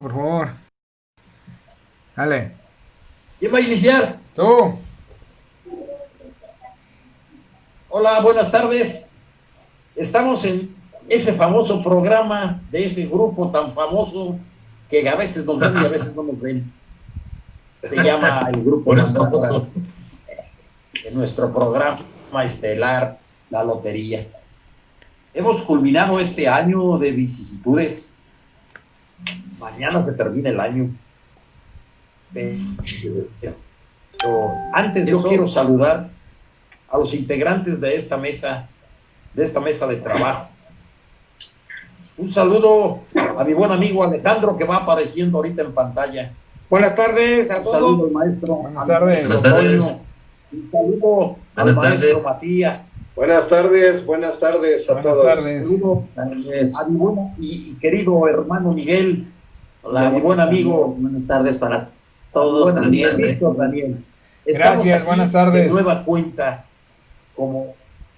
por favor. Dale. ¿Quién va a iniciar? Tú. Hola, buenas tardes. Estamos en ese famoso programa de ese grupo tan famoso que a veces nos ven y a veces no nos ven. Se llama el Grupo Manhattan, en nuestro programa estelar, La Lotería. Hemos culminado este año de vicisitudes. Mañana se termina el año. Pero antes yo quiero saludar a los integrantes de esta mesa de trabajo. Un saludo a mi buen amigo Alejandro, que va apareciendo ahorita en pantalla. Buenas tardes a Un todos. saludo al maestro. Buenas tardes. Buenas tardes. Un saludo al maestro Matías. Buenas tardes a todos. Buenas tardes. Un saludo a mi buen y querido hermano Miguel. Hola, a mi buen amigo. Buenas tardes para todos también. Daniel. Gracias, buenas tardes. De nueva cuenta, como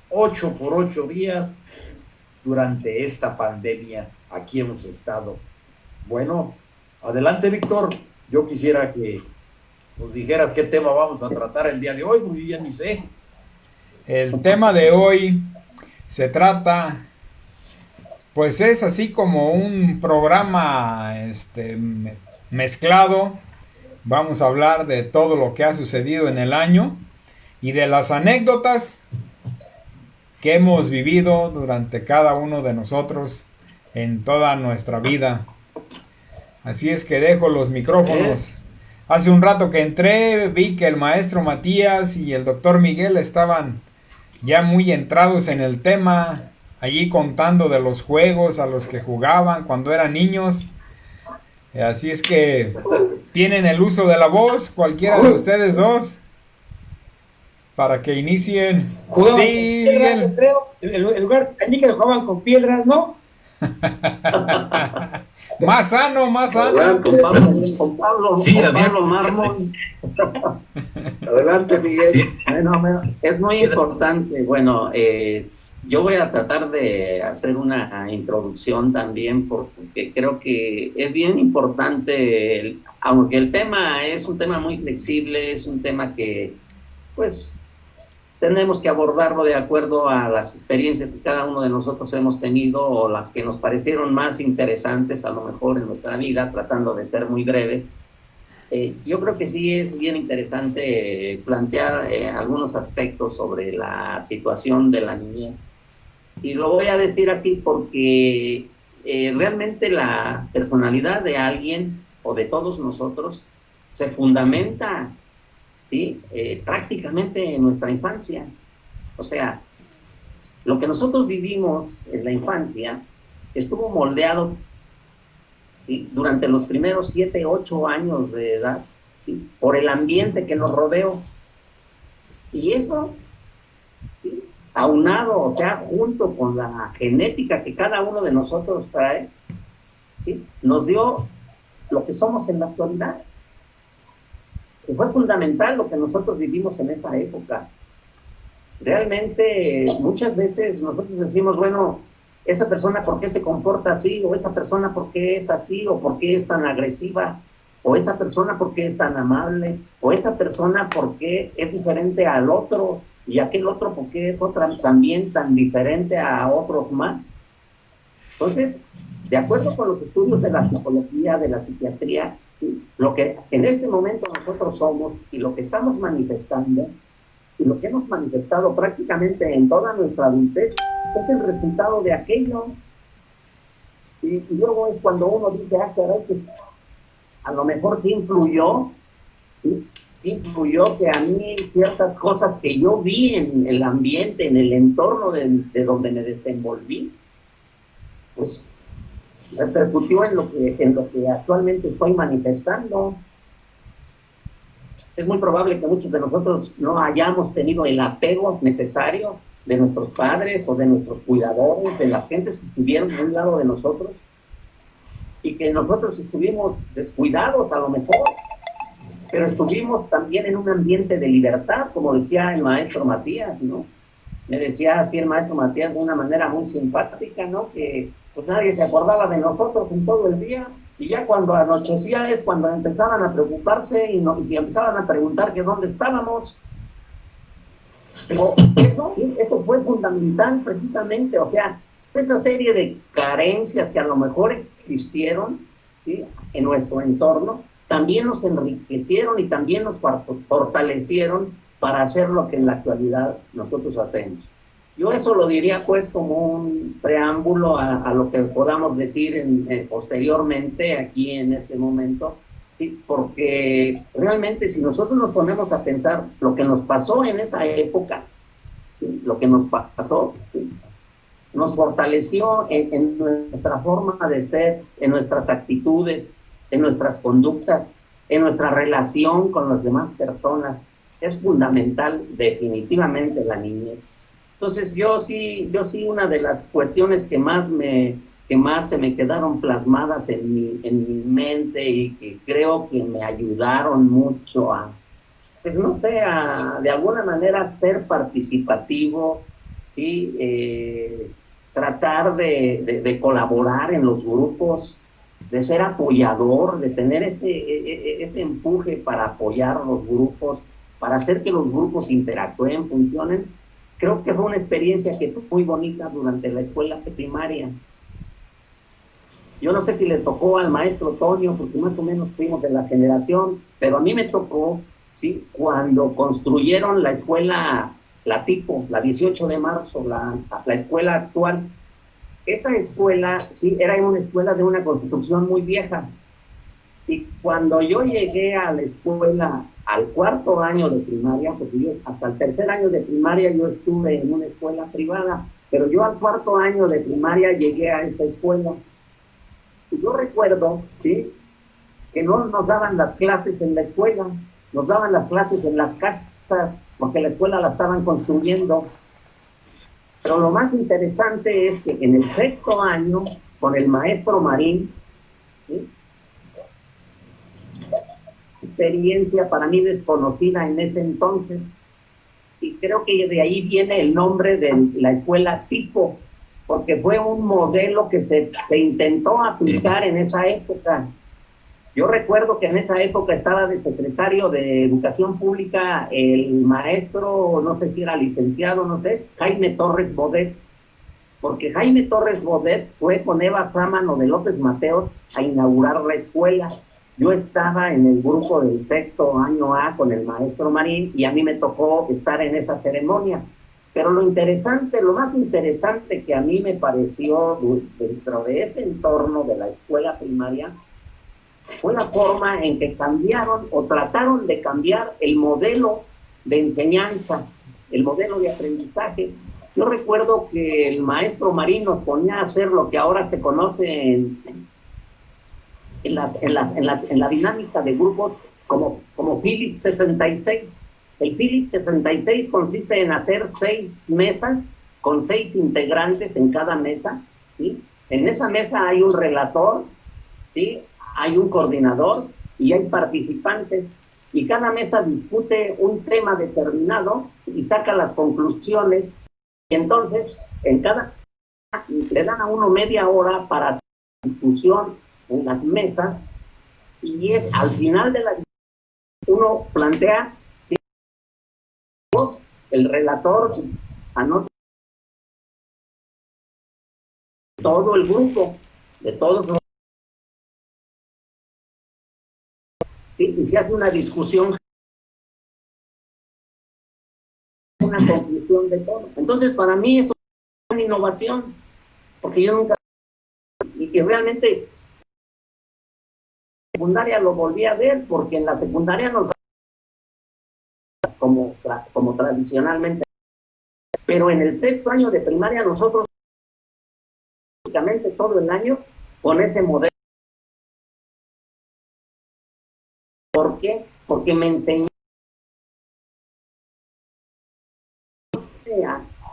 8 por 8 días durante esta pandemia. Aquí hemos estado. Bueno, adelante, Víctor. Yo quisiera que nos dijeras qué tema vamos a tratar el día de hoy, porque yo ya ni sé. El tema de hoy se trata, pues es así como un programa mezclado. Vamos a hablar de todo lo que ha sucedido en el año y de las anécdotas que hemos vivido durante cada uno de nosotros en toda nuestra vida. Así es que dejo los micrófonos. Hace un rato que entré, vi que el maestro Matías y el doctor Miguel estaban ya muy entrados en el tema, allí contando de los juegos a los que jugaban cuando eran niños. Así es que tienen el uso de la voz, cualquiera de ustedes dos, para que inicien. Jugaban Sí, con piedras, Miguel. creo. El lugar allí que jugaban con piedras, ¿no? Más sano, más sano. Adelante, Con Pablo, Sí, con había- Pablo Mármol. adelante Miguel. Sí, Bueno, es muy importante. Bueno, yo voy a tratar de hacer una introducción también porque creo que es bien importante, aunque el tema es un tema muy flexible, es un tema que, pues, tenemos que abordarlo de acuerdo a las experiencias que cada uno de nosotros hemos tenido o las que nos parecieron más interesantes a lo mejor en nuestra vida, tratando de ser muy breves. Yo creo que sí es bien interesante plantear algunos aspectos sobre la situación de la niñez. Y lo voy a decir así porque realmente la personalidad de alguien o de todos nosotros se fundamenta, ¿sí? Prácticamente en nuestra infancia. O sea, lo que nosotros vivimos en la infancia estuvo moldeado, ¿sí?, durante los primeros 7, 8 años de edad, ¿sí?, por el ambiente que nos rodeó. Y eso, ¿sí?, aunado, o sea, junto con la genética que cada uno de nosotros trae, ¿sí?, nos dio lo que somos en la actualidad. Que fue fundamental lo que nosotros vivimos en esa época. Realmente, muchas veces nosotros decimos, bueno, esa persona por qué se comporta así, o esa persona por qué es así, o por qué es tan agresiva, o esa persona por qué es tan amable, o esa persona por qué es diferente al otro, y aquel otro por qué es otra también tan diferente a otros más. Entonces, de acuerdo con los estudios de la psicología, de la psiquiatría, ¿sí?, lo que en este momento nosotros somos y lo que estamos manifestando y lo que hemos manifestado prácticamente en toda nuestra adultez es el resultado de aquello. Y luego es cuando uno dice, ah, caray, pues a lo mejor sí influyó, ¿sí? Sí influyó que a mí ciertas cosas que yo vi en el ambiente, en el entorno de donde me desenvolví, pues repercutió en lo que actualmente estoy manifestando. Es muy probable que muchos de nosotros no hayamos tenido el apego necesario de nuestros padres o de nuestros cuidadores, de las gentes que estuvieron a un lado de nosotros, y que nosotros estuvimos descuidados a lo mejor, pero estuvimos también en un ambiente de libertad, como decía el maestro Matías, ¿no? Me decía así el maestro Matías de una manera muy simpática, ¿no? Que pues nadie se acordaba de nosotros en todo el día, Y ya cuando anochecía es cuando empezaban a preocuparse y si empezaban a preguntar que dónde estábamos. Pero eso, sí, eso fue fundamental precisamente, o sea, esa serie de carencias que a lo mejor existieron, ¿sí?, en nuestro entorno, también nos enriquecieron y también nos fortalecieron para hacer lo que en la actualidad nosotros hacemos. Yo eso lo diría pues como un preámbulo a lo que podamos decir posteriormente aquí en este momento, sí, porque realmente si nosotros nos ponemos a pensar lo que nos pasó en esa época, ¿sí?, lo que nos pasó, ¿sí?, nos fortaleció en nuestra forma de ser, en nuestras actitudes, en nuestras conductas, en nuestra relación con las demás personas. Es fundamental definitivamente la niñez. Entonces yo sí una de las cuestiones que más se me quedaron plasmadas en mi mente y que creo que me ayudaron mucho a, pues no sé, de alguna manera ser participativo, ¿sí? Tratar de colaborar en los grupos, de ser apoyador, de tener ese empuje para apoyar los grupos, para hacer que los grupos interactúen, funcionen. Creo que fue una experiencia que fue muy bonita durante la escuela primaria. Yo no sé si le tocó al maestro Toño, porque más o menos fuimos de la generación, pero a mí me tocó, ¿sí?, cuando construyeron la escuela, la tipo, la 18 de marzo, la escuela actual. Esa escuela, sí, era una escuela de una construcción muy vieja. Y cuando yo llegué a la escuela, al cuarto año de primaria, porque yo hasta el tercer año de primaria yo estuve en una escuela privada, pero yo al cuarto año de primaria llegué a esa escuela. Y yo recuerdo, ¿sí?, que no nos daban las clases en la escuela, nos daban las clases en las casas, porque la escuela la estaban construyendo. Pero lo más interesante es que en el sexto año, con el maestro Marín, ¿sí?, experiencia para mí desconocida en ese entonces, y creo que de ahí viene el nombre de la escuela tipo, porque fue un modelo que se intentó aplicar en esa época. Yo recuerdo que en esa época estaba de secretario de Educación Pública el maestro, no sé si era licenciado, no sé, Jaime Torres Bodet, porque Jaime Torres Bodet fue con Eva Sámano de López Mateos a inaugurar la escuela. Yo estaba en el grupo del sexto año A con el maestro Marín y a mí me tocó estar en esa ceremonia. Pero lo más interesante que a mí me pareció dentro de ese entorno de la escuela primaria fue la forma en que cambiaron o trataron de cambiar el modelo de enseñanza, el modelo de aprendizaje. Yo recuerdo que el maestro Marín nos ponía a hacer lo que ahora se conoce en la dinámica de grupos como Philip 66. El Philip 66 consiste en hacer 6 mesas con 6 integrantes en cada mesa, ¿sí? En esa mesa hay un relator, ¿sí?, hay un coordinador y hay participantes, y cada mesa discute un tema determinado y saca las conclusiones, y entonces le dan a uno media hora para hacer discusión en las mesas, y es al final de la discusión uno plantea, ¿sí?, el relator anota todo el grupo, de todos los, ¿sí?, y se hace una discusión, una conclusión de todo. Entonces, para mí eso es una innovación, porque yo nunca, y realmente en la secundaria lo volví a ver, porque en la secundaria nos como tradicionalmente, pero en el sexto año de primaria nosotros prácticamente todo el año con ese modelo. ¿Por qué? Porque me enseñó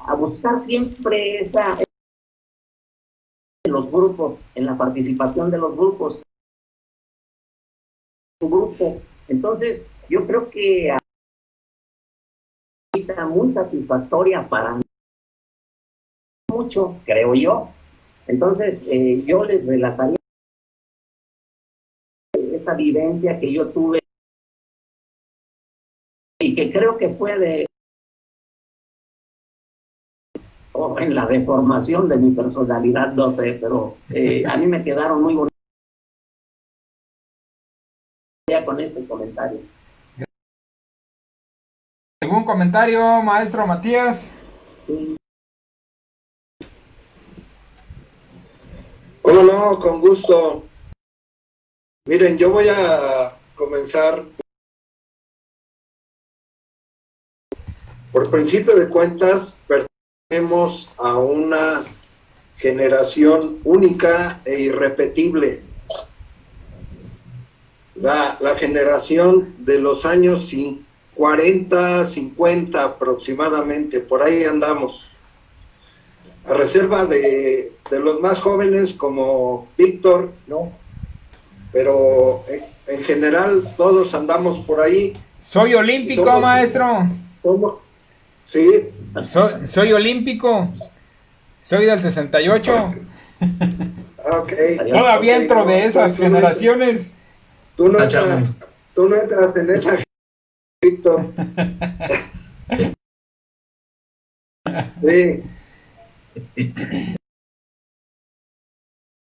a buscar siempre en los grupos, en la participación de los grupos, un grupo. Entonces, yo creo que ahorita muy satisfactoria para mí, mucho, creo yo. Entonces, yo les relataría esa vivencia que yo tuve y que creo que fue o en la deformación de mi personalidad, no sé, pero a mí me quedaron muy bonitas con este comentario. ¿Algún comentario, maestro Matías? Sí. ¿Cómo no? Con gusto. Miren, yo voy a comenzar. Por principio de cuentas, pertenecemos a una generación única e irrepetible. La generación de los años 40, 50 aproximadamente, por ahí andamos. A reserva de los más jóvenes como Víctor, ¿no? Pero en general todos andamos por ahí. Soy olímpico, maestro. ¿Cómo? Sí. Soy olímpico. Soy del 68. Okay. Todavía entro de esas generaciones. Tú no entras en esa, Víctor. Sí.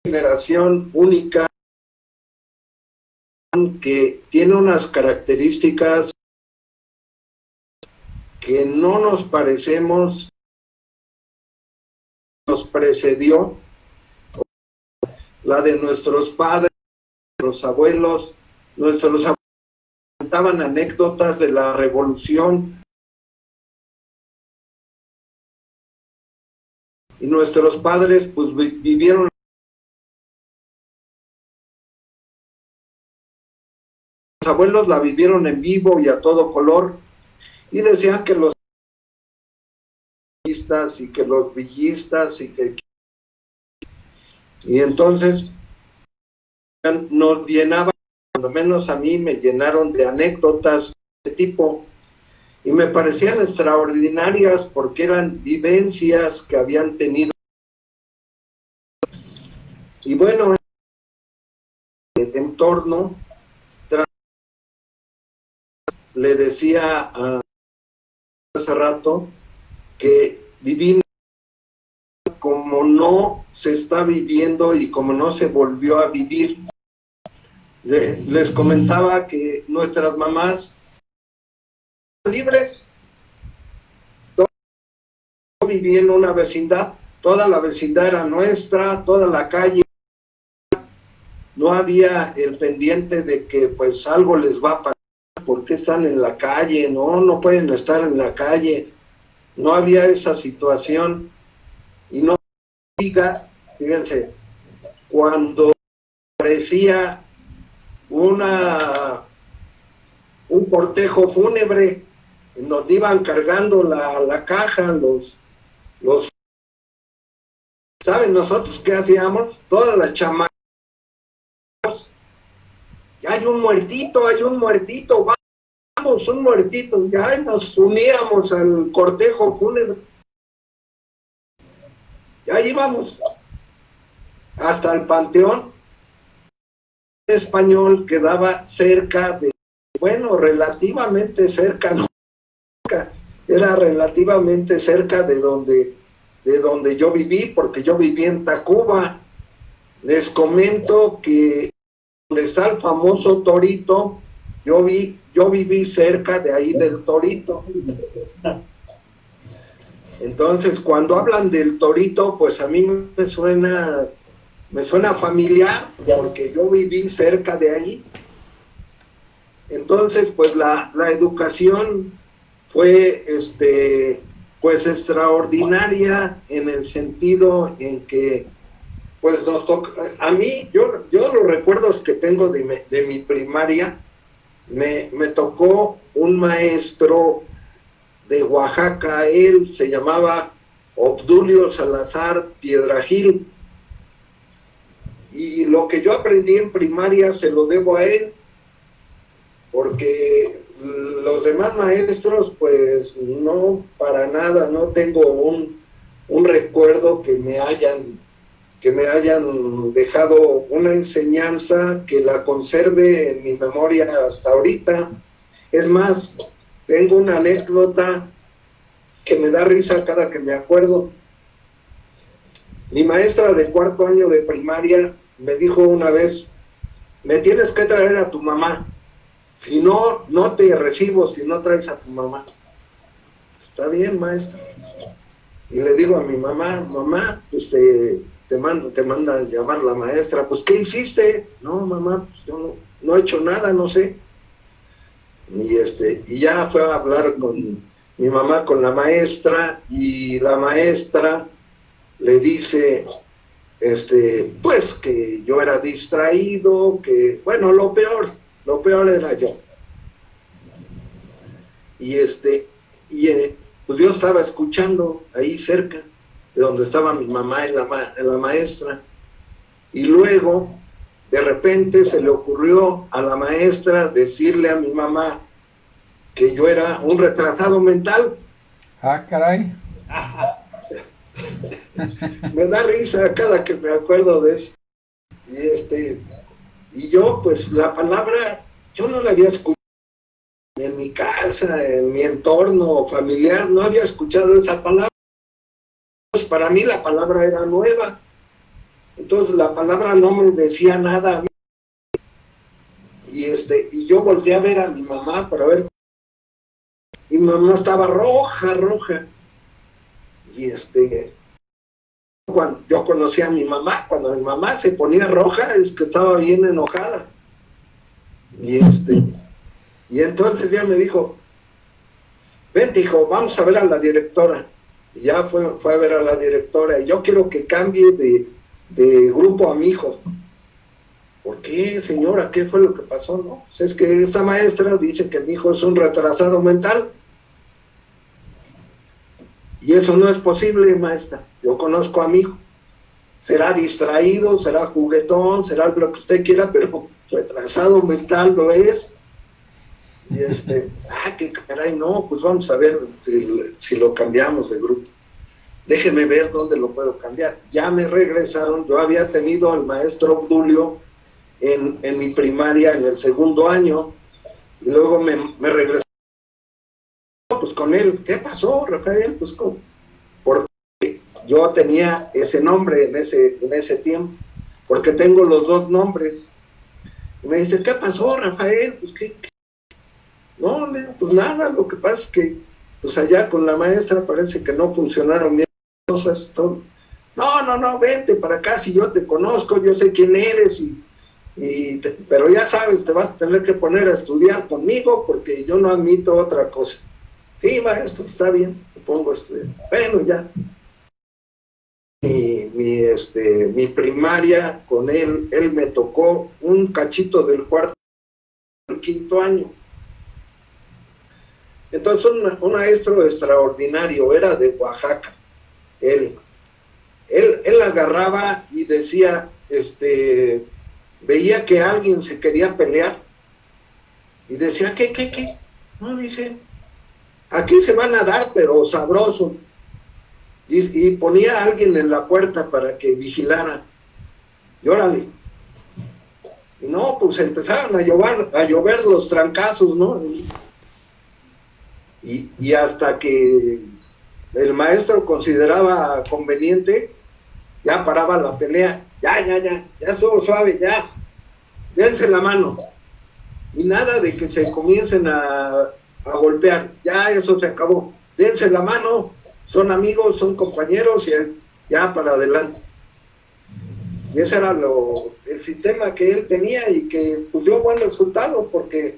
Generación única que tiene unas características que no nos parecemos, nos precedió, la de nuestros padres, nuestros abuelos contaban anécdotas de la revolución y nuestros padres pues vivieron. Los abuelos la vivieron en vivo y a todo color y decían que los y que los villistas y entonces nos llenaban, cuando menos a mí me llenaron de anécdotas de este tipo y me parecían extraordinarias porque eran vivencias que habían tenido. Y bueno, el entorno, le decía hace rato que vivimos como no se está viviendo y como no se volvió a vivir. Les comentaba que nuestras mamás libres. Yo viví en una vecindad, toda la vecindad era nuestra, toda la calle, no había el pendiente de que pues algo les va a pasar, porque están en la calle, no pueden estar en la calle, no había esa situación. Y no diga, fíjense, cuando aparecía un cortejo fúnebre en donde iban cargando la caja, los ¿saben nosotros qué hacíamos? Todas las chamacas, ya hay un muertito, vamos, un muertito, ya nos uníamos al cortejo fúnebre, ya íbamos hasta el panteón español, quedaba cerca de, bueno, relativamente cerca, no, era relativamente cerca de donde yo viví, porque yo viví en Tacuba. Les comento que donde está el famoso Torito, yo viví cerca de ahí del Torito. Entonces, cuando hablan del Torito, pues a mí me suena familiar, porque yo viví cerca de ahí. Entonces, pues la educación fue pues extraordinaria en el sentido en que pues nos tocó, a mí, yo los recuerdos que tengo de mi primaria, me tocó un maestro de Oaxaca, él se llamaba Obdulio Salazar Piedragil, y lo que yo aprendí en primaria se lo debo a él, porque los demás maestros, pues no, para nada, no tengo un recuerdo que me hayan que me hayan dejado una enseñanza que la conserve en mi memoria hasta ahorita. Es más, tengo una anécdota que me da risa cada que me acuerdo. Mi maestra de 4º año de primaria me dijo una vez: me tienes que traer a tu mamá, si no, no te recibo si no traes a tu mamá. Está bien, maestra. Y le digo a mi mamá: mamá, pues te manda a llamar la maestra. Pues, ¿qué hiciste? No, mamá, pues yo no he hecho nada, no sé. Y ya fue a hablar con mi mamá, con la maestra, y la maestra le dice, pues que yo era distraído, que, bueno, lo peor era yo. Pues yo estaba escuchando ahí cerca de donde estaba mi mamá y la maestra, y luego de repente se le ocurrió a la maestra decirle a mi mamá que yo era un retrasado mental. Ah, caray. Me da risa cada que me acuerdo de eso. Y yo, pues la palabra, yo no la había escuchado en mi casa, en mi entorno familiar, no había escuchado esa palabra. Pues para mí la palabra era nueva. Entonces la palabra no me decía nada a mí. Y yo volteé a ver a mi mamá para ver. Mi mamá estaba roja. Y cuando yo conocí a mi mamá, cuando mi mamá se ponía roja, es que estaba bien enojada. Y entonces ya me dijo: vente, hijo, vamos a ver a la directora. Y ya fue a ver a la directora, y yo quiero que cambie de grupo a mi hijo. ¿Por qué, señora? ¿Qué fue lo que pasó? No, pues es que esta maestra dice que mi hijo es un retrasado mental. Y eso no es posible, maestra. Yo conozco a mi hijo. Será distraído, será juguetón, será lo que usted quiera, pero retrasado mental no es. Y qué caray, no, pues vamos a ver si lo cambiamos de grupo. Déjeme ver dónde lo puedo cambiar. Ya me regresaron. Yo había tenido al maestro Obdulio en mi primaria en el 2º año, y luego me regresó pues con él. ¿Qué pasó, Rafael? Pues porque yo tenía ese nombre en ese tiempo, porque tengo los 2 nombres. Y me dice: ¿qué pasó, Rafael? Pues ¿qué? No, pues nada, lo que pasa es que pues allá con la maestra parece que no funcionaron bien las cosas, todo. No, vente para acá, si yo te conozco, yo sé quién eres, pero ya sabes, te vas a tener que poner a estudiar conmigo porque yo no admito otra cosa. Sí, maestro, está bien, te pongo a estudiar. Bueno, ya. Mi primaria con él me tocó un cachito del 4º al 5º año. Entonces un maestro extraordinario, era de Oaxaca. Él agarraba y decía, veía que alguien se quería pelear y decía: ¿qué? No, dice, aquí se van a dar, pero sabroso. Y ponía a alguien en la puerta para que vigilara. Y órale. Y no, pues empezaron a llover los trancazos, ¿no? Y hasta que el maestro consideraba conveniente, ya paraba la pelea. Ya estuvo suave, ya. Dense la mano. Y nada de que se comiencen a golpear. Ya eso se acabó. Dense la mano, son amigos, son compañeros, y ya para adelante. Y ese era el sistema que él tenía, y que pues dio buen resultado, porque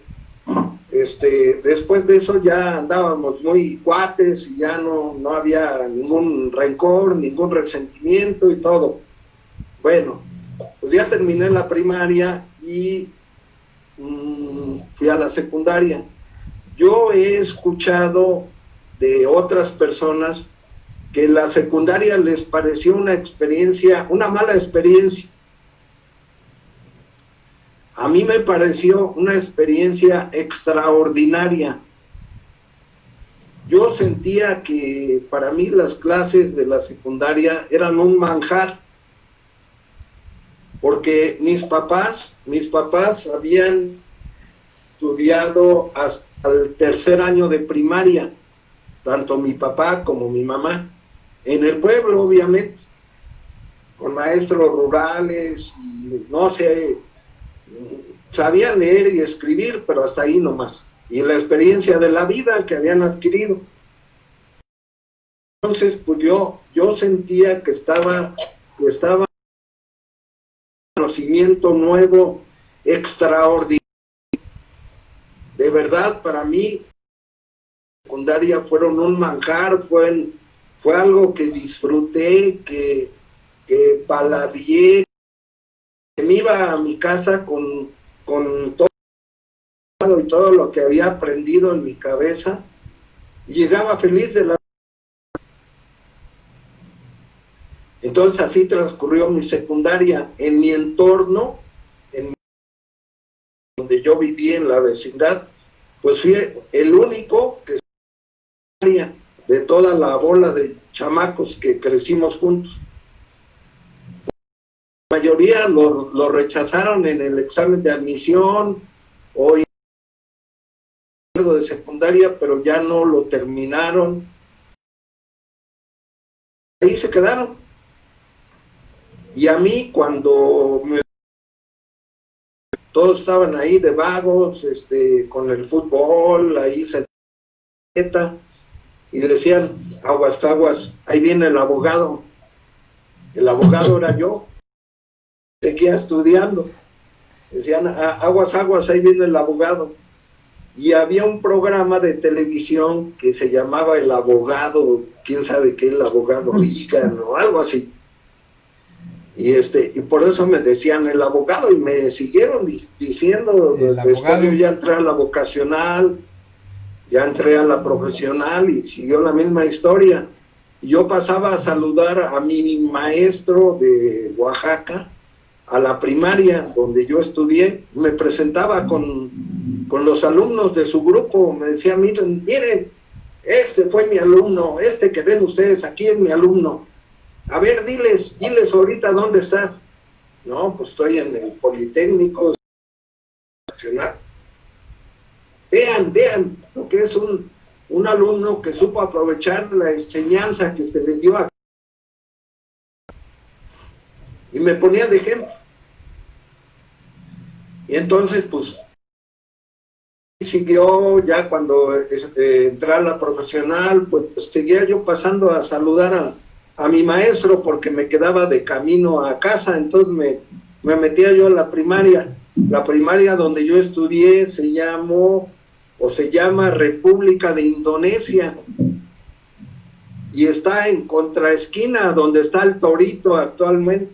después de eso ya andábamos muy cuates y ya no había ningún rencor, ningún resentimiento y todo. Bueno, pues ya terminé la primaria y fui a la secundaria. Yo he escuchado de otras personas que la secundaria les pareció una mala experiencia. A mí me pareció una experiencia extraordinaria. Yo sentía que para mí las clases de la secundaria eran un manjar. porque mis papás habían estudiado hasta el tercer año de primaria, tanto mi papá como mi mamá, en el pueblo, obviamente, con maestros rurales, y no sé, sabían leer y escribir, pero hasta ahí nomás, y la experiencia de la vida que habían adquirido. Entonces, pues yo sentía que estaba un conocimiento nuevo, extraordinario. De verdad, para mí, secundaria fueron un manjar, fue algo que disfruté, que paladeé, que me iba a mi casa con todo y todo lo que había aprendido en mi cabeza, y llegaba feliz de la... Entonces así transcurrió mi secundaria en mi entorno, donde yo viví en la vecindad, pues fui el único que de toda la bola de chamacos que crecimos juntos. La mayoría lo rechazaron en el examen de admisión o de secundaria, pero ya no lo terminaron. Ahí se quedaron. Y a mí, cuando todos estaban ahí de vagos, con el fútbol, ahí y decían, aguas, ahí viene el abogado. El abogado era yo. Seguía estudiando. Decían, aguas, ahí viene el abogado. Y había un programa de televisión que se llamaba El Abogado, quién sabe qué, El Abogado Ligan o algo así. Y por eso me decían el abogado, y me siguieron diciendo, después yo ya entré a la vocacional, ya entré a la profesional, y siguió la misma historia. Yo pasaba a saludar a mi maestro de Oaxaca, a la primaria donde yo estudié, me presentaba con los alumnos de su grupo, me decía, miren, este fue mi alumno, que ven ustedes aquí es mi alumno. A ver, diles ahorita dónde estás. No, pues estoy en el Politécnico Nacional. Vean lo que es un alumno que supo aprovechar la enseñanza que se le dio a... Y me ponía de ejemplo. Y entonces, pues, siguió ya cuando entré a la profesional, pues seguía yo pasando a saludar a mi maestro porque me quedaba de camino a casa, entonces me metía yo a la primaria. La primaria donde yo estudié se llama República de Indonesia, y está en contraesquina donde está el Torito actualmente.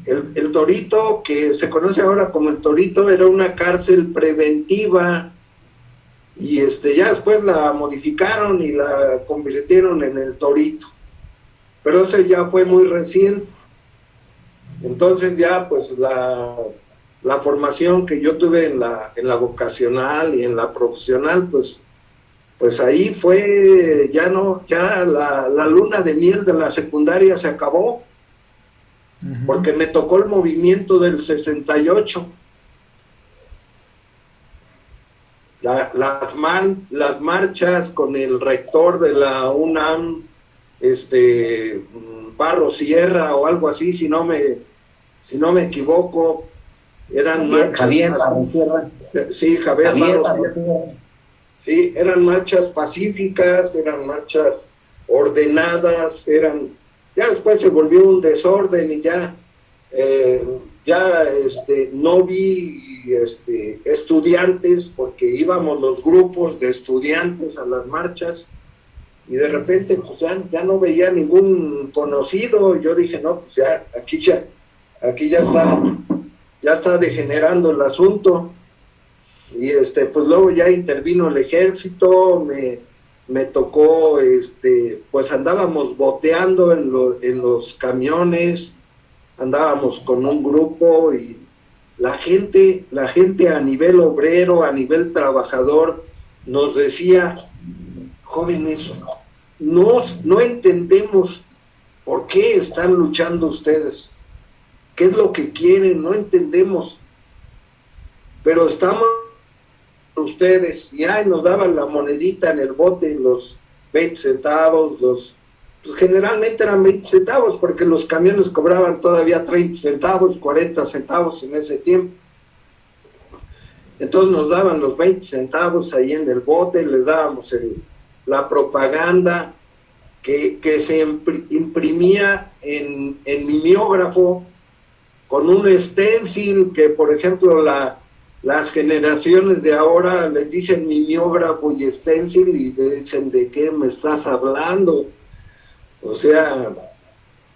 El Torito, que se conoce ahora como el Torito, era una cárcel preventiva, y ya después la modificaron y la convirtieron en el Torito, pero ese ya fue muy reciente. Entonces ya pues la formación que yo tuve en la vocacional y en la profesional, pues ahí fue, ya la luna de miel de la secundaria se acabó, porque me tocó el movimiento del 68. Las marchas con el rector de la UNAM, Barro Sierra o algo así, si no me equivoco, eran marchas. Javier Barro Sierra. Sí, Javier Barro Sierra. Sí, eran marchas pacíficas, eran marchas ordenadas, ya después se volvió un desorden y no vi estudiantes, porque íbamos los grupos de estudiantes a las marchas, y de repente pues ya no veía ningún conocido. Yo dije, no, pues aquí ya está degenerando el asunto. Y pues luego ya intervino el ejército, me tocó, pues andábamos boteando en los camiones, andábamos con un grupo, y la gente a nivel obrero, a nivel trabajador, nos decía, jóvenes, no entendemos por qué están luchando ustedes. ¿Qué es lo que quieren? No entendemos. Pero estamos ustedes, y ahí nos daban la monedita en el bote, los 20 centavos, pues generalmente eran 20 centavos, porque los camiones cobraban todavía 30 centavos, 40 centavos en ese tiempo. Entonces nos daban los 20 centavos ahí en el bote, les dábamos la propaganda que se imprimía en mimeógrafo, con un stencil que, por ejemplo, las generaciones de ahora les dicen mimeógrafo y stencil y dicen, ¿de qué me estás hablando? O sea,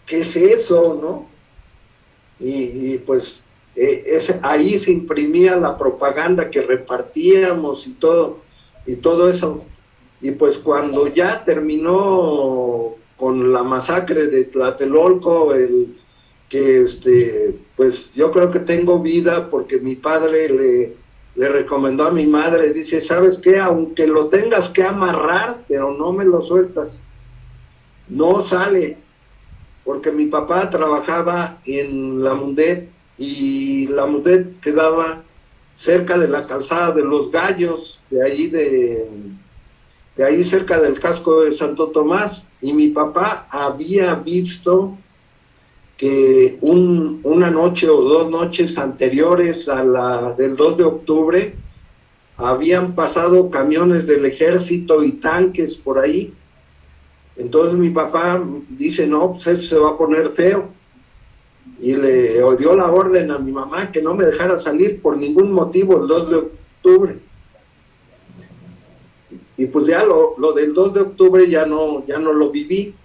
¿qué es eso, no? Y pues ahí se imprimía la propaganda que repartíamos y todo eso. Y pues cuando ya terminó con la masacre de Tlatelolco, pues yo creo que tengo vida porque mi padre le recomendó a mi madre, dice, ¿sabes qué? Aunque lo tengas que amarrar, pero no me lo sueltas. No sale, porque mi papá trabajaba en la Mundet y la Mundet quedaba cerca de la calzada de los Gallos, de ahí cerca del casco de Santo Tomás, y mi papá había visto que una noche o 2 noches anteriores a la del 2 de octubre habían pasado camiones del ejército y tanques por ahí. Entonces mi papá dice, no, pues eso se va a poner feo. Y le dio la orden a mi mamá que no me dejara salir por ningún motivo el 2 de octubre. Y pues ya lo del 2 de octubre ya no lo viví.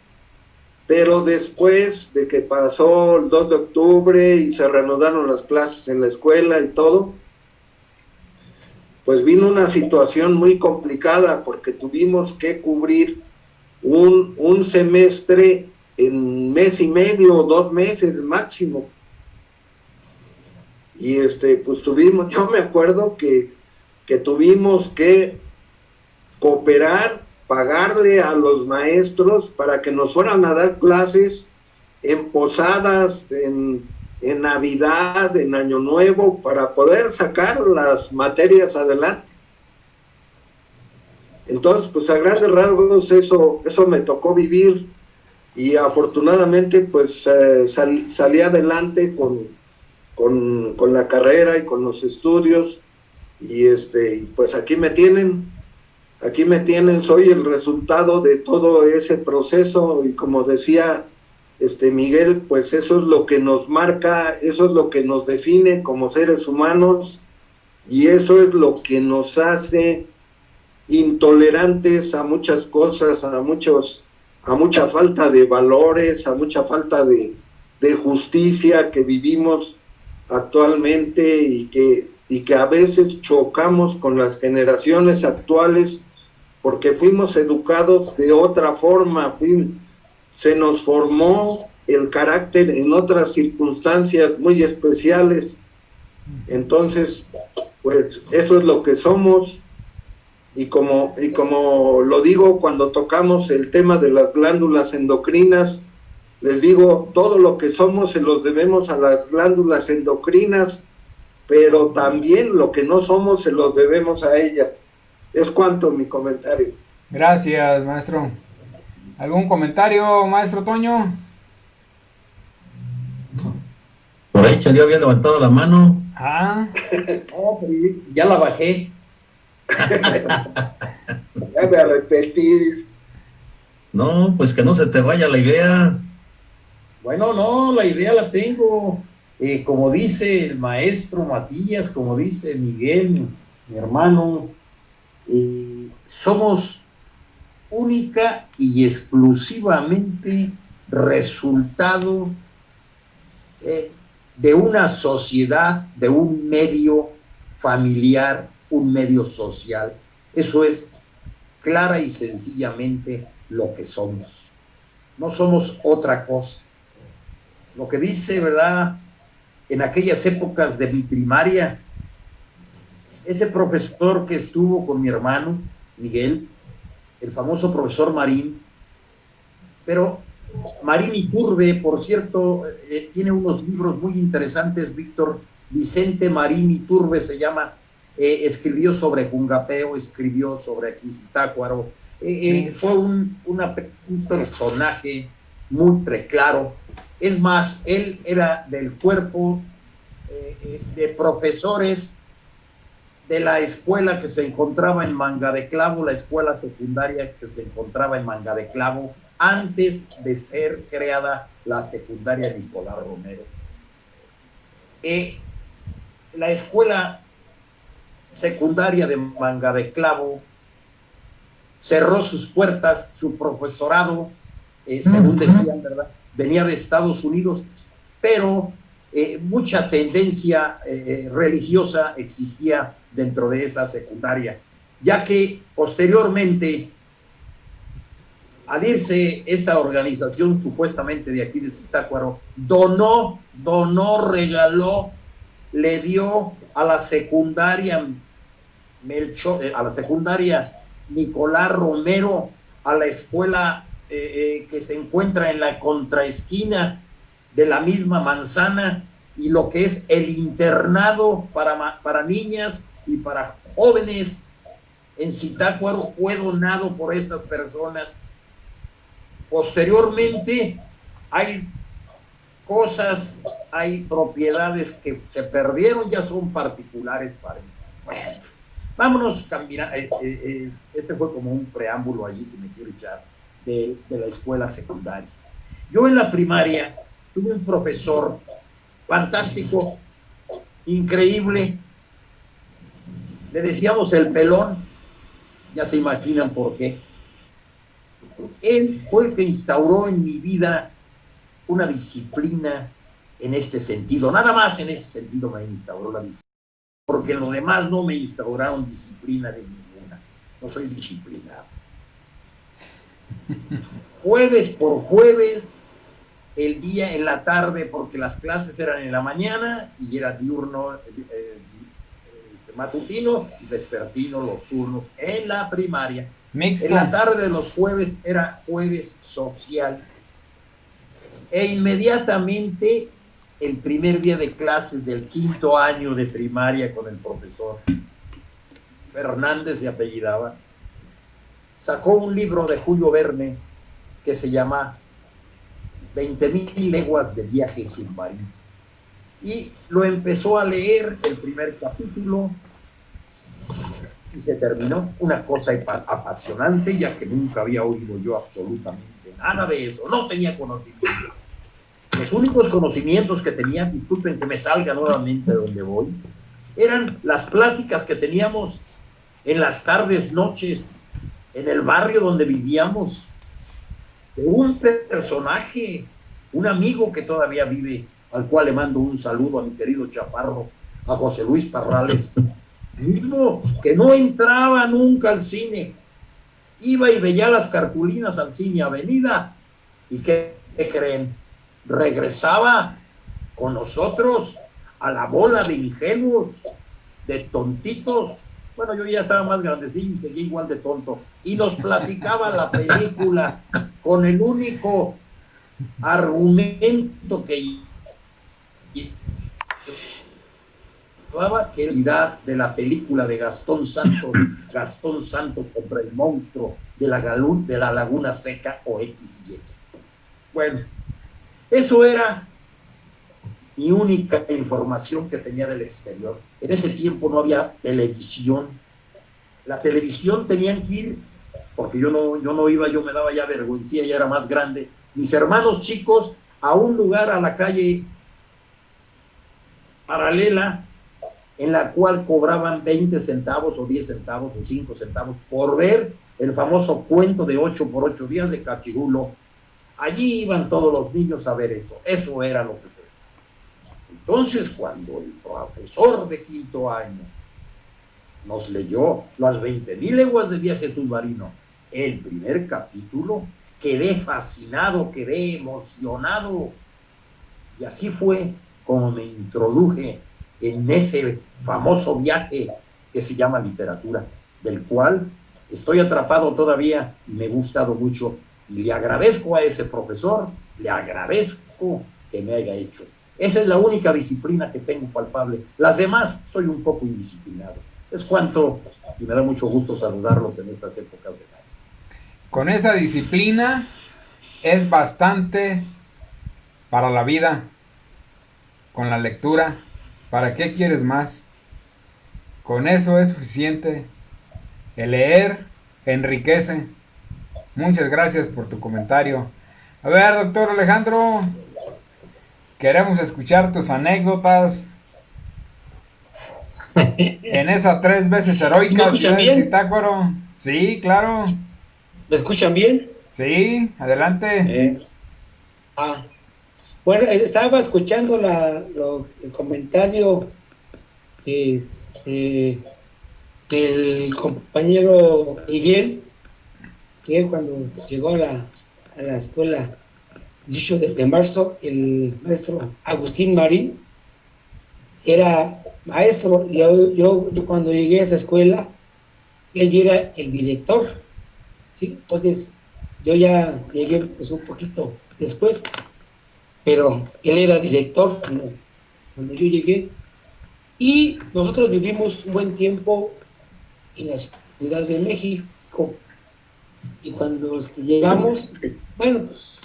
Pero después de que pasó el 2 de octubre y se reanudaron las clases en la escuela y todo, pues vino una situación muy complicada porque tuvimos que cubrir un semestre en mes y medio, 2 meses máximo. Y pues yo me acuerdo que tuvimos que cooperar, pagarle a los maestros para que nos fueran a dar clases en posadas, en Navidad, en Año Nuevo, para poder sacar las materias adelante. Entonces, pues a grandes rasgos eso me tocó vivir y afortunadamente pues salí adelante con la carrera y con los estudios y pues aquí me tienen, soy el resultado de todo ese proceso y como decía Miguel, pues eso es lo que nos marca, eso es lo que nos define como seres humanos y eso es lo que nos hace intolerantes a muchas cosas, a mucha falta de valores, a mucha falta de justicia que vivimos actualmente y que a veces chocamos con las generaciones actuales porque fuimos educados de otra forma, se nos formó el carácter en otras circunstancias muy especiales. Entonces, pues eso es lo que somos. Y como lo digo cuando tocamos el tema de las glándulas endocrinas, les digo, todo lo que somos se los debemos a las glándulas endocrinas, pero también lo que no somos se los debemos a ellas. Es cuanto mi comentario. Gracias, maestro. ¿Algún comentario, maestro Toño? Por ahí Chalío había levantado la mano. No, pero Ya la bajé. ya me arrepentí. No, pues que no se te vaya la idea. Bueno, no, la idea la tengo. Como dice el maestro Matías, como dice Miguel, mi hermano, somos única y exclusivamente resultado de una sociedad, de un medio familiar, un medio social. Eso es clara y sencillamente lo que somos. No somos otra cosa. Lo que dice, ¿verdad? En aquellas épocas de mi primaria, ese profesor que estuvo con mi hermano, Miguel, el famoso profesor Marín, pero Marín Iturbe, por cierto, tiene unos libros muy interesantes, Víctor. Vicente Marín Iturbe se llama, escribió sobre Jungapeo, escribió sobre Aquistácuaro. Fue un personaje muy preclaro. Es más, él era del cuerpo de profesores de la escuela que se encontraba en Manga de Clavo, la escuela secundaria que se encontraba en Manga de Clavo, antes de ser creada la secundaria Nicolás Romero. La escuela secundaria de Manga de Clavo cerró sus puertas, su profesorado, según decían, ¿verdad?, venía de Estados Unidos, pero mucha tendencia religiosa existía dentro de esa secundaria, ya que posteriormente, al irse esta organización supuestamente de aquí de Zitácuaro, regaló, le dio a la secundaria a la secundaria Nicolás Romero, a la escuela que se encuentra en la contraesquina de la misma manzana, y lo que es el internado para niñas y para jóvenes en Zitácuaro fue donado por estas personas. Posteriormente hay cosas, hay propiedades que perdieron, ya son particulares, parece. Bueno, vámonos a caminar. Este fue como un preámbulo allí que me quiero echar de la escuela secundaria. Yo en la primaria tuve un profesor fantástico, increíble, le decíamos el pelón, ya se imaginan por qué. Él fue el que instauró en mi vida una disciplina en este sentido, nada más en ese sentido me instauró la disciplina, porque en lo demás no me instauraron disciplina de ninguna, no soy disciplinado. Jueves por jueves, el día en la tarde, porque las clases eran en la mañana y era diurno, matutino y vespertino, los turnos en la primaria. Mixto. En la tarde de los jueves era jueves social. E inmediatamente, el primer día de clases del 5º año de primaria con el profesor Fernández se apellidaba, sacó un libro de Julio Verne que se llama 20,000 leguas de viaje submarino. Y lo empezó a leer, el primer capítulo, y se terminó. Una cosa apasionante, ya que nunca había oído yo absolutamente nada de eso, no tenía conocimiento. Los únicos conocimientos que tenía, disculpen que me salga nuevamente de donde voy, eran las pláticas que teníamos en las tardes, noches, en el barrio donde vivíamos, de un personaje, un amigo que todavía vive, al cual le mando un saludo a mi querido Chaparro, a José Luis Parrales, mismo que no entraba nunca al cine, iba y veía las cartulinas al cine Avenida, y ¿qué creen? Regresaba con nosotros a la bola de ingenuos, de tontitos. Bueno, yo ya estaba más grandecillo y seguía igual de tonto, y nos platicaba la película con el único argumento que era de la película de Gastón Santos contra el monstruo de la Laguna Seca o X y X. Bueno, eso era mi única información que tenía del exterior. En ese tiempo no había televisión. La televisión tenían que ir, porque yo no iba, yo me daba ya vergüenza, ya era más grande. Mis hermanos chicos, a un lugar, a la calle paralela, en la cual cobraban 20 centavos o 10 centavos o 5 centavos por ver el famoso cuento de 8 por 8 días de Cachirulo. Allí iban todos los niños a ver eso. Eso era lo que se veía. Entonces, cuando el profesor de 5º año nos leyó las 20,000 leguas de viaje submarino, el primer capítulo, quedé fascinado, quedé emocionado. Y así fue como me introduje en ese famoso viaje que se llama literatura, del cual estoy atrapado todavía y me ha gustado mucho Y le agradezco a ese profesor, le agradezco que me haya hecho. Esa es la única disciplina que tengo palpable. Las demás, soy un poco indisciplinado. Es cuanto, y me da mucho gusto saludarlos en estas épocas del año. Con esa disciplina es bastante para la vida, con la lectura. ¿Para qué quieres más? Con eso es suficiente. El leer enriquece. Muchas gracias por tu comentario. A ver, doctor Alejandro, queremos escuchar tus anécdotas en esa 3 veces heroica ciudad de Zitácuaro. Sí, claro. ¿Me escuchan bien? Sí, adelante. Bueno, estaba escuchando el comentario del compañero Miguel, que cuando llegó a la escuela 18 de marzo, el maestro Agustín Marín era maestro, y yo cuando llegué a esa escuela, él era el director, ¿sí? Entonces yo ya llegué pues un poquito después, pero él era director cuando yo llegué, y nosotros vivimos un buen tiempo en la Ciudad de México, y cuando llegamos, bueno, pues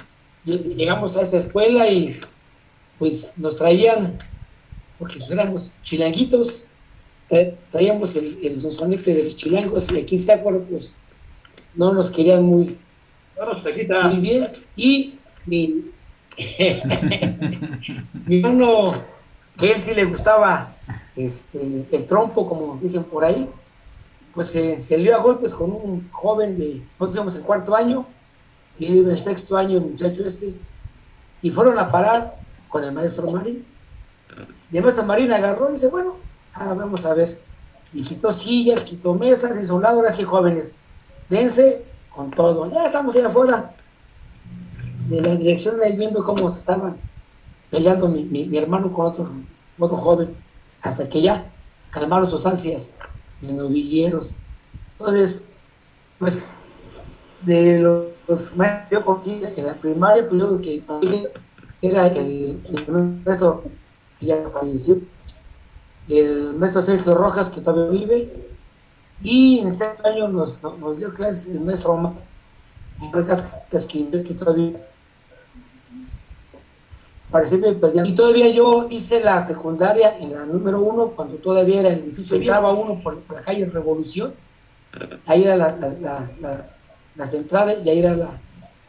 llegamos a esa escuela y pues nos traían, porque éramos chilanguitos, traíamos el sonsonete de los chilangos, y aquí está, pues no nos querían muy bien, y mi hermano, que él sí le gustaba el trompo, como dicen por ahí, pues se lió a golpes con un joven de, nosotros íbamos en 4º año, y en el 6º año el muchacho y fueron a parar con el maestro Marín. Y el maestro Marín agarró y dice, bueno, vamos a ver, y quitó sillas, quitó mesas, hizo un lado, ahora sí, jóvenes, dense con todo. Ya estamos allá afuera de la dirección, ahí viendo cómo se estaban peleando mi hermano con otro joven, hasta que ya calmaron sus ansias de novilleros. Entonces, pues, de los maestros que yo conocí en la primaria, pues yo que era el maestro que ya falleció, el maestro Sergio Rojas, que todavía vive, y en 6º año nos dio clases el maestro Omar Casquín, que todavía parecía que perdía. Y todavía yo hice la secundaria en la número 1, cuando todavía era el edificio, entraba uno por la calle Revolución, ahí era la entrada y ahí era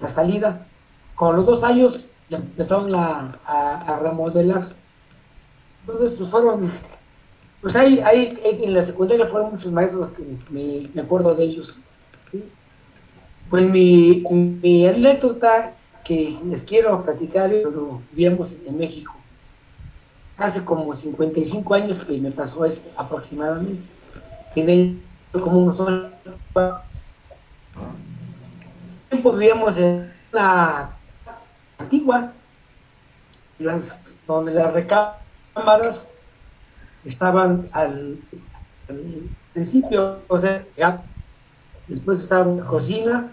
la salida. Con los 2 años empezaron a remodelar. Entonces, pues fueron, pues ahí en la secundaria fueron muchos maestros que me acuerdo de ellos, ¿sí? Pues mi anécdota que les quiero platicar, cuando vivíamos en México, hace como 55 años que me pasó esto aproximadamente. Tiene como unos 8 tiempo vivíamos en la antigua, donde las recámaras estaban al principio, o sea, ya, después estaba la cocina,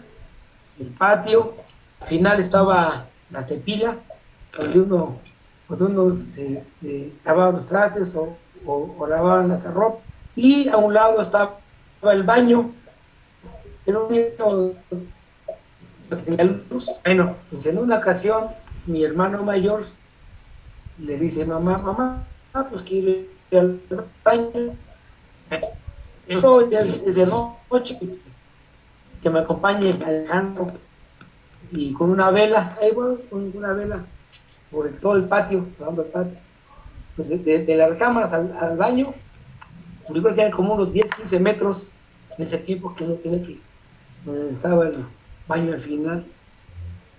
el patio, al final estaba la tepila, donde uno se lavaba los trastes o lavaba la ropa, y a un lado estaba el baño. Era un niño que tenía luz. Bueno, pues en una ocasión mi hermano mayor le dice, mamá, pues quiero ir al baño. Eso ya es de noche, que me acompañe Alejandro, y con una vela, ahí voy, con una vela por todo el patio, dando el patio. Pues de las recámaras al baño, pues yo creo que eran como unos 10-15 metros en ese tiempo que uno tenía que, donde estaba el baño al final.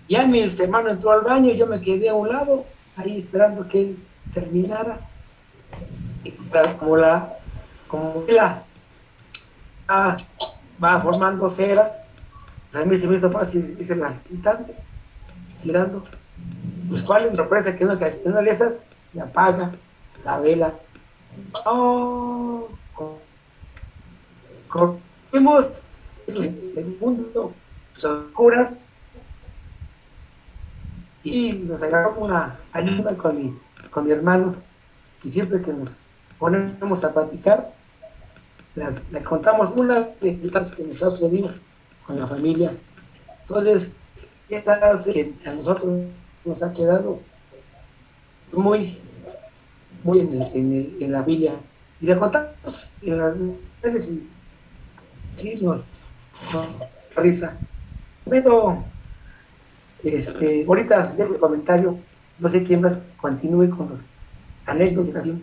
Ya mi hermano entró al baño, yo me quedé a un lado, ahí esperando que él terminara. Y como la va formando cera, a mí se me hizo fácil irse la quitando. Pues cuál es la sorpresa, que una de esas se apaga la vela. Oh, corrimos esos segundos, pues, oscuras, y nos agarró una ayuda con mi hermano, que siempre que nos ponemos a platicar, le contamos una de las que nos ha sucedido con la familia. Entonces, esta hace que a nosotros nos ha quedado muy en la familia. Y le contamos en las mujeres y sí, nos da risa. Pero, ahorita dejo el comentario, no sé quién más continúe con los anécdotas.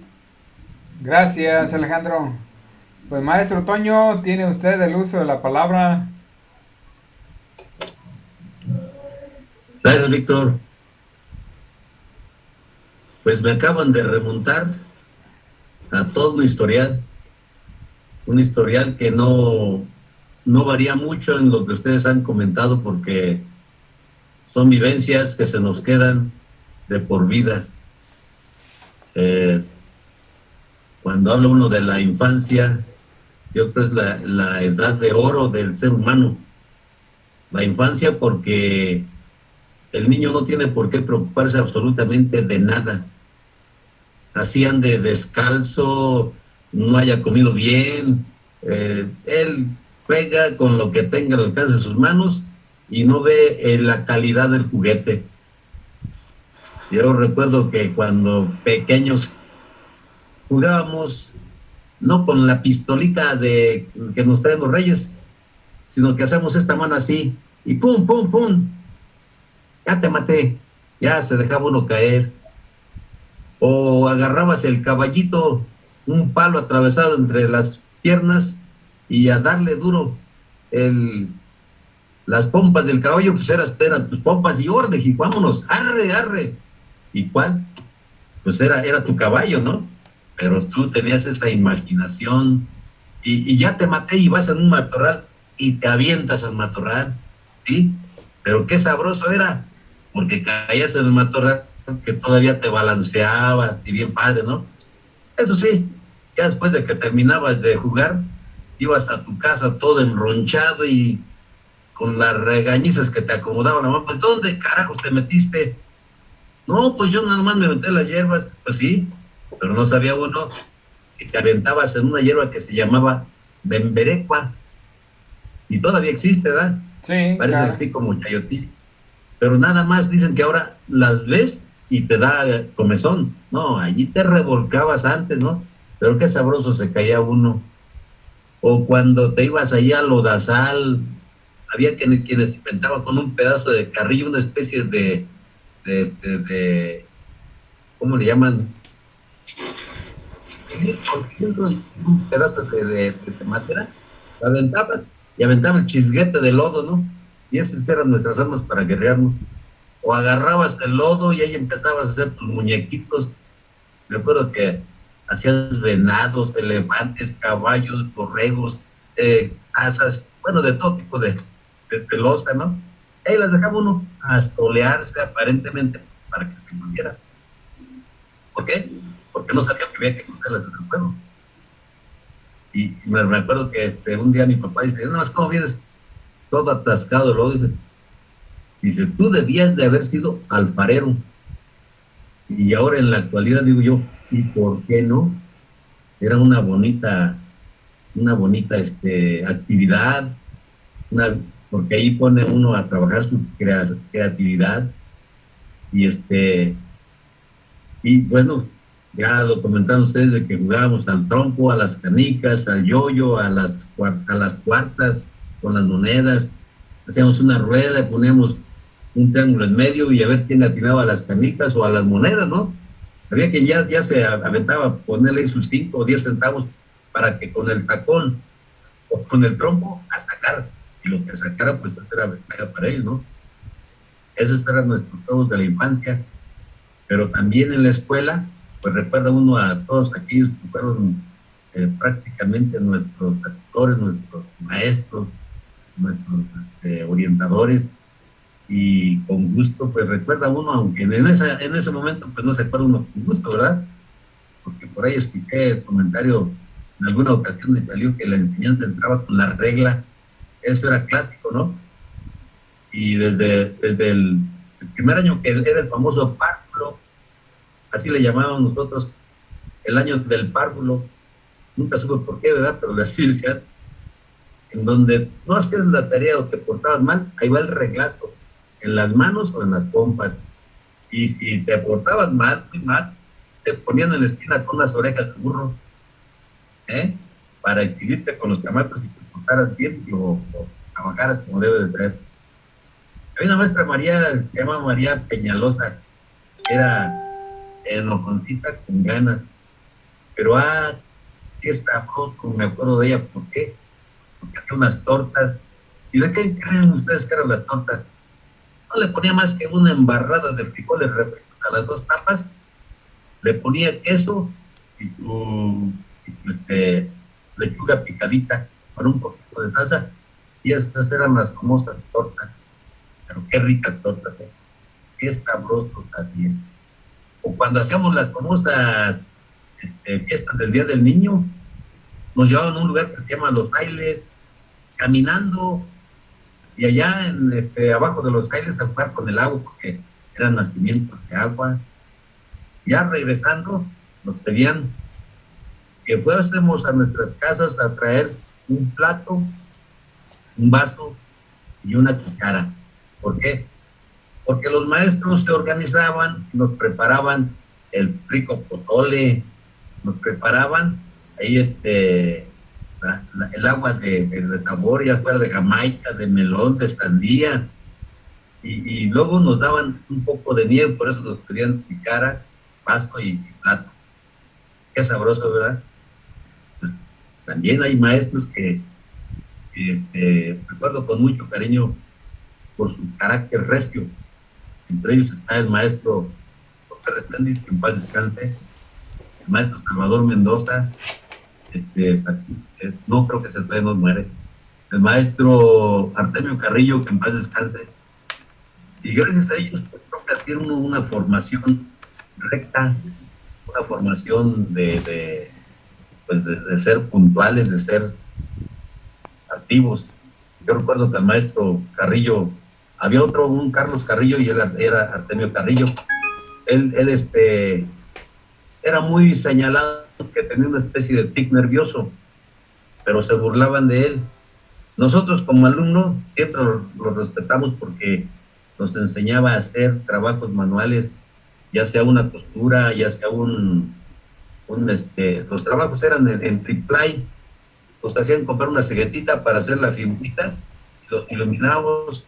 Gracias, Alejandro. Pues maestro Toño, tiene usted el uso de la palabra. Gracias, Víctor. Pues me acaban de remontar a todo un historial que no varía mucho en lo que ustedes han comentado, porque son vivencias que se nos quedan de por vida. Cuando habla uno de la infancia, yo creo que es la edad de oro del ser humano. La infancia, porque el niño no tiene por qué preocuparse absolutamente de nada. Así ande descalzo, no haya comido bien, él juega con lo que tenga al alcance de sus manos y no ve la calidad del juguete. Yo recuerdo que cuando pequeños jugábamos no con la pistolita que nos traen los reyes, sino que hacemos esta mano así y pum, pum, pum, ya te maté, ya se dejaba uno caer. O agarrabas el caballito, un palo atravesado entre las piernas y a darle duro. Las pompas del caballo, pues eran tus pompas y orden, y vámonos, arre, arre. ¿Y cuál? Pues era tu caballo, ¿no? Pero tú tenías esa imaginación y ya te maté y vas en un matorral y te avientas al matorral, ¿sí? Pero qué sabroso era, porque caías en el matorral que todavía te balanceabas y bien padre, ¿no? Eso sí, ya después de que terminabas de jugar, ibas a tu casa todo enronchado y con las regañizas que te acomodaban la mamá. Pues ¿dónde carajos te metiste? No, pues yo nada más me metí en las hierbas. Pues sí, pero no sabía uno que te aventabas en una hierba que se llamaba bemberecua y todavía existe, ¿verdad? Sí, parece claro. así como chayotí, pero nada más dicen que ahora las ves y te da comezón. No, allí te revolcabas antes, ¿no? Pero qué sabroso se caía uno. O cuando te ibas allí a lodazal, había quienes inventaban con un pedazo de carrillo una especie de ¿cómo le llaman? Un pedazo de madera, la aventaban y aventaban el chisguete de lodo, ¿no? Y esas eran nuestras armas para guerrearnos. O agarrabas el lodo y ahí empezabas a hacer tus muñequitos. Me acuerdo que hacías venados, elefantes, caballos, borregos, asas, bueno, de todo tipo de loza, ¿no? Ahí las dejaba uno a estolearse aparentemente para que se muriera. ¿Por qué? Porque no sabía que había que cortarlas en el fuego. Y me acuerdo que un día mi papá dice, no, ¿cómo vienes todo atascado de lodo? Dice, tú debías de haber sido alfarero. Y ahora en la actualidad digo yo, ¿y por qué no? Era una bonita actividad, porque ahí pone uno a trabajar su creatividad y bueno, ya lo comentaron ustedes de que jugábamos al trompo, a las canicas, al yoyo, a las cuartas con las monedas. Hacíamos una rueda y poníamos un triángulo en medio y a ver quién atinaba a las canicas o a las monedas, ¿no? Había quien ya se aventaba a ponerle sus 5 o 10 centavos para que con el tacón o con el trompo a sacar, y lo que sacara pues era para ellos, ¿no? Esos eran nuestros juegos de la infancia. Pero también en la escuela, pues recuerda uno a todos aquellos que fueron prácticamente nuestros tutores, nuestros maestros, nuestros orientadores, y con gusto, pues recuerda uno, aunque en ese momento pues no se acuerda uno con gusto, ¿verdad? Porque por ahí escuché el comentario en alguna ocasión me salió que la enseñanza entraba con la regla, eso era clásico, ¿no? Y desde El primer año que era el famoso párvulo, así le llamábamos nosotros, el año del párvulo, nunca supe por qué, ¿verdad? Pero así decían, en donde no hacías la tarea o te portabas mal, ahí va el reglazo, en las manos o en las pompas. Y si te portabas mal, muy mal, te ponían en la esquina con las orejas de burro, para exhibirte con los camaradas y te portaras bien o trabajaras como debe de ser. Había una maestra María, se llama María Peñalosa, que era enojoncita con ganas, pero qué sabroso, me acuerdo de ella, ¿por qué? Porque hacía unas tortas. ¿Y de qué creen ustedes que eran las tortas? No le ponía más que una embarrada de frijoles refritos a las dos tapas, le ponía queso y su lechuga picadita con un poquito de salsa, y esas eran las famosas tortas. Pero qué ricas tortas, qué sabrosos también. O cuando hacíamos las famosas fiestas del Día del Niño, nos llevaban a un lugar que se llama Los Bailes, caminando, y allá abajo de Los Bailes a jugar con el agua, porque eran nacimientos de agua. Ya regresando, nos pedían que fuésemos a nuestras casas a traer un plato, un vaso y una cuchara. ¿Por qué? Porque los maestros se organizaban, nos preparaban el rico pozole, nos preparaban ahí el agua de sabor, ya fuera de Jamaica, de melón, de sandía, y luego nos daban un poco de nieve, por eso nos pedían cuchara, vaso y plato. Qué sabroso, ¿verdad? Pues, también hay maestros que recuerdo con mucho cariño por su carácter recio. Entre ellos está el maestro José Reséndiz, que en paz descanse, el maestro Salvador Mendoza, no creo que se nos muere, el maestro Artemio Carrillo, que en paz descanse, y gracias a ellos pues, creo que adquieren una formación recta, una formación de ser puntuales, de ser activos. Yo recuerdo que el maestro Carrillo, había un Carlos Carrillo y él era Artemio Carrillo. Él era muy señalado, que tenía una especie de tic nervioso, pero se burlaban de él. Nosotros como alumnos siempre lo respetamos porque nos enseñaba a hacer trabajos manuales, ya sea una costura, ya sea los trabajos eran en triplay, nos hacían comprar una ceguetita para hacer la figurita, y los iluminábamos.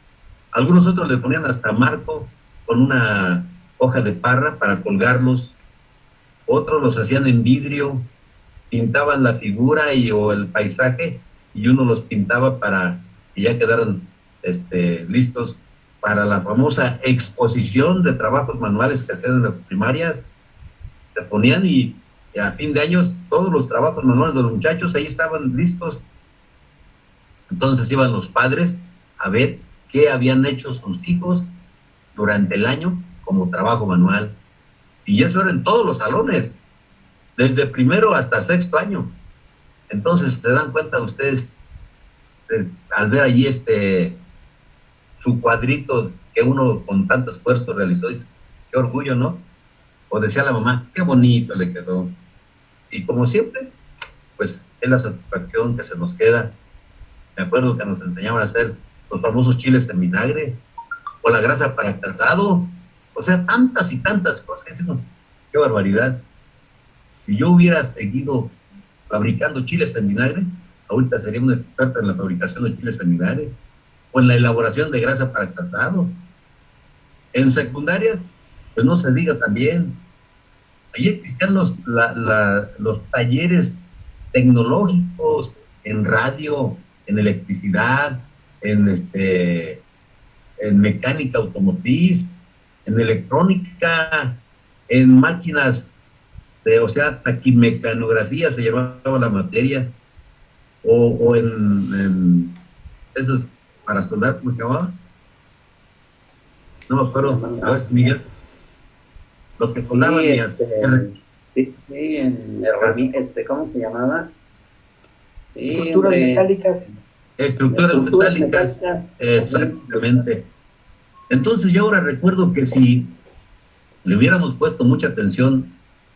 Algunos otros le ponían hasta marco con una hoja de parra para colgarlos, otros los hacían en vidrio, pintaban la figura o el paisaje, y uno los pintaba para que ya quedaran listos para la famosa exposición de trabajos manuales que hacían en las primarias. Se ponían y a fin de años todos los trabajos manuales de los muchachos ahí estaban listos. Entonces iban los padres a ver qué habían hecho sus hijos durante el año como trabajo manual, y eso era en todos los salones, desde primero hasta sexto año. Entonces se dan cuenta ustedes, al ver allí su cuadrito que uno con tanto esfuerzo realizó, dice, qué orgullo, ¿no? O decía la mamá, qué bonito le quedó. Y como siempre, pues es la satisfacción que se nos queda. Me acuerdo que nos enseñaban a hacer los famosos chiles en vinagre, o la grasa para calzado, o sea, tantas y tantas cosas. Qué barbaridad. Si yo hubiera seguido fabricando chiles en vinagre, ahorita sería una experta en la fabricación de chiles en vinagre, o en la elaboración de grasa para calzado. En secundaria, pues no se diga también. Allí existían los talleres tecnológicos en radio, en electricidad, en mecánica automotriz, en electrónica, en máquinas taquimecanografía se llamaba la materia, o en esos para soldar, ¿cómo se llamaba? No me acuerdo. A ver, Miguel. Los que soldaban en herramientas, ¿cómo se llamaba? Estructuras metálicas. Estructuras metálicas, exactamente. Entonces yo ahora recuerdo que si le hubiéramos puesto mucha atención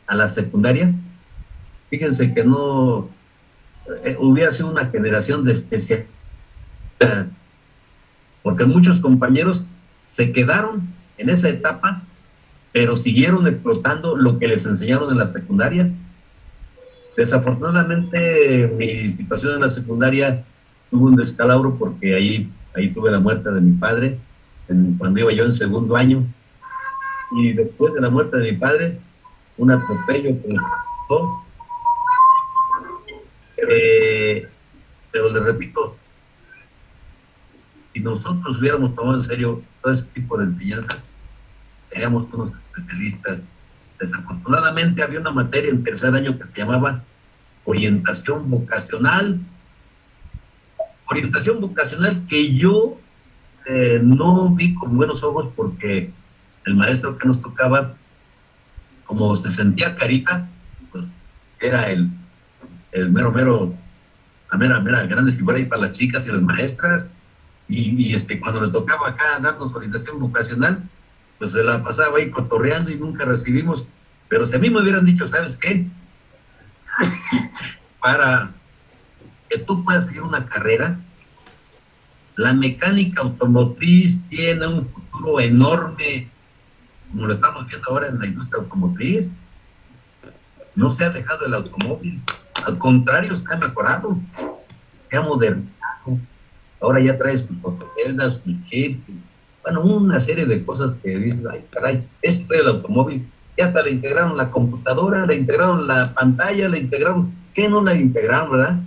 a la secundaria, fíjense que no hubiera sido una generación de especialistas, porque muchos compañeros se quedaron en esa etapa, pero siguieron explotando lo que les enseñaron en la secundaria. Desafortunadamente mi situación en la secundaria tuvo un descalabro porque ahí tuve la muerte de mi padre cuando iba yo en segundo año, y después de la muerte de mi padre, un atropello que me pasó. Pero le repito, si nosotros hubiéramos tomado en serio todo ese tipo de enseñanzas, seríamos unos especialistas. Desafortunadamente había una materia en tercer año que se llamaba orientación vocacional que yo no vi con buenos ojos, porque el maestro que nos tocaba, como se sentía carita, pues era el mero, la mera grande figura ahí para las chicas y las maestras, y cuando le tocaba acá darnos orientación vocacional, pues se la pasaba ahí cotorreando y nunca recibimos. Pero si a mí me hubieran dicho, ¿sabes qué? Para que tú puedas seguir una carrera, la mecánica automotriz tiene un futuro enorme, como lo estamos viendo ahora en la industria automotriz. No se ha dejado el automóvil, al contrario, se ha mejorado, se ha modernizado. Ahora ya trae sus fotoceldas, sus chips, bueno, una serie de cosas que dices, ay caray, esto es el automóvil. Ya hasta le integraron la computadora, le integraron la pantalla, le integraron, ¿qué no la integraron, verdad?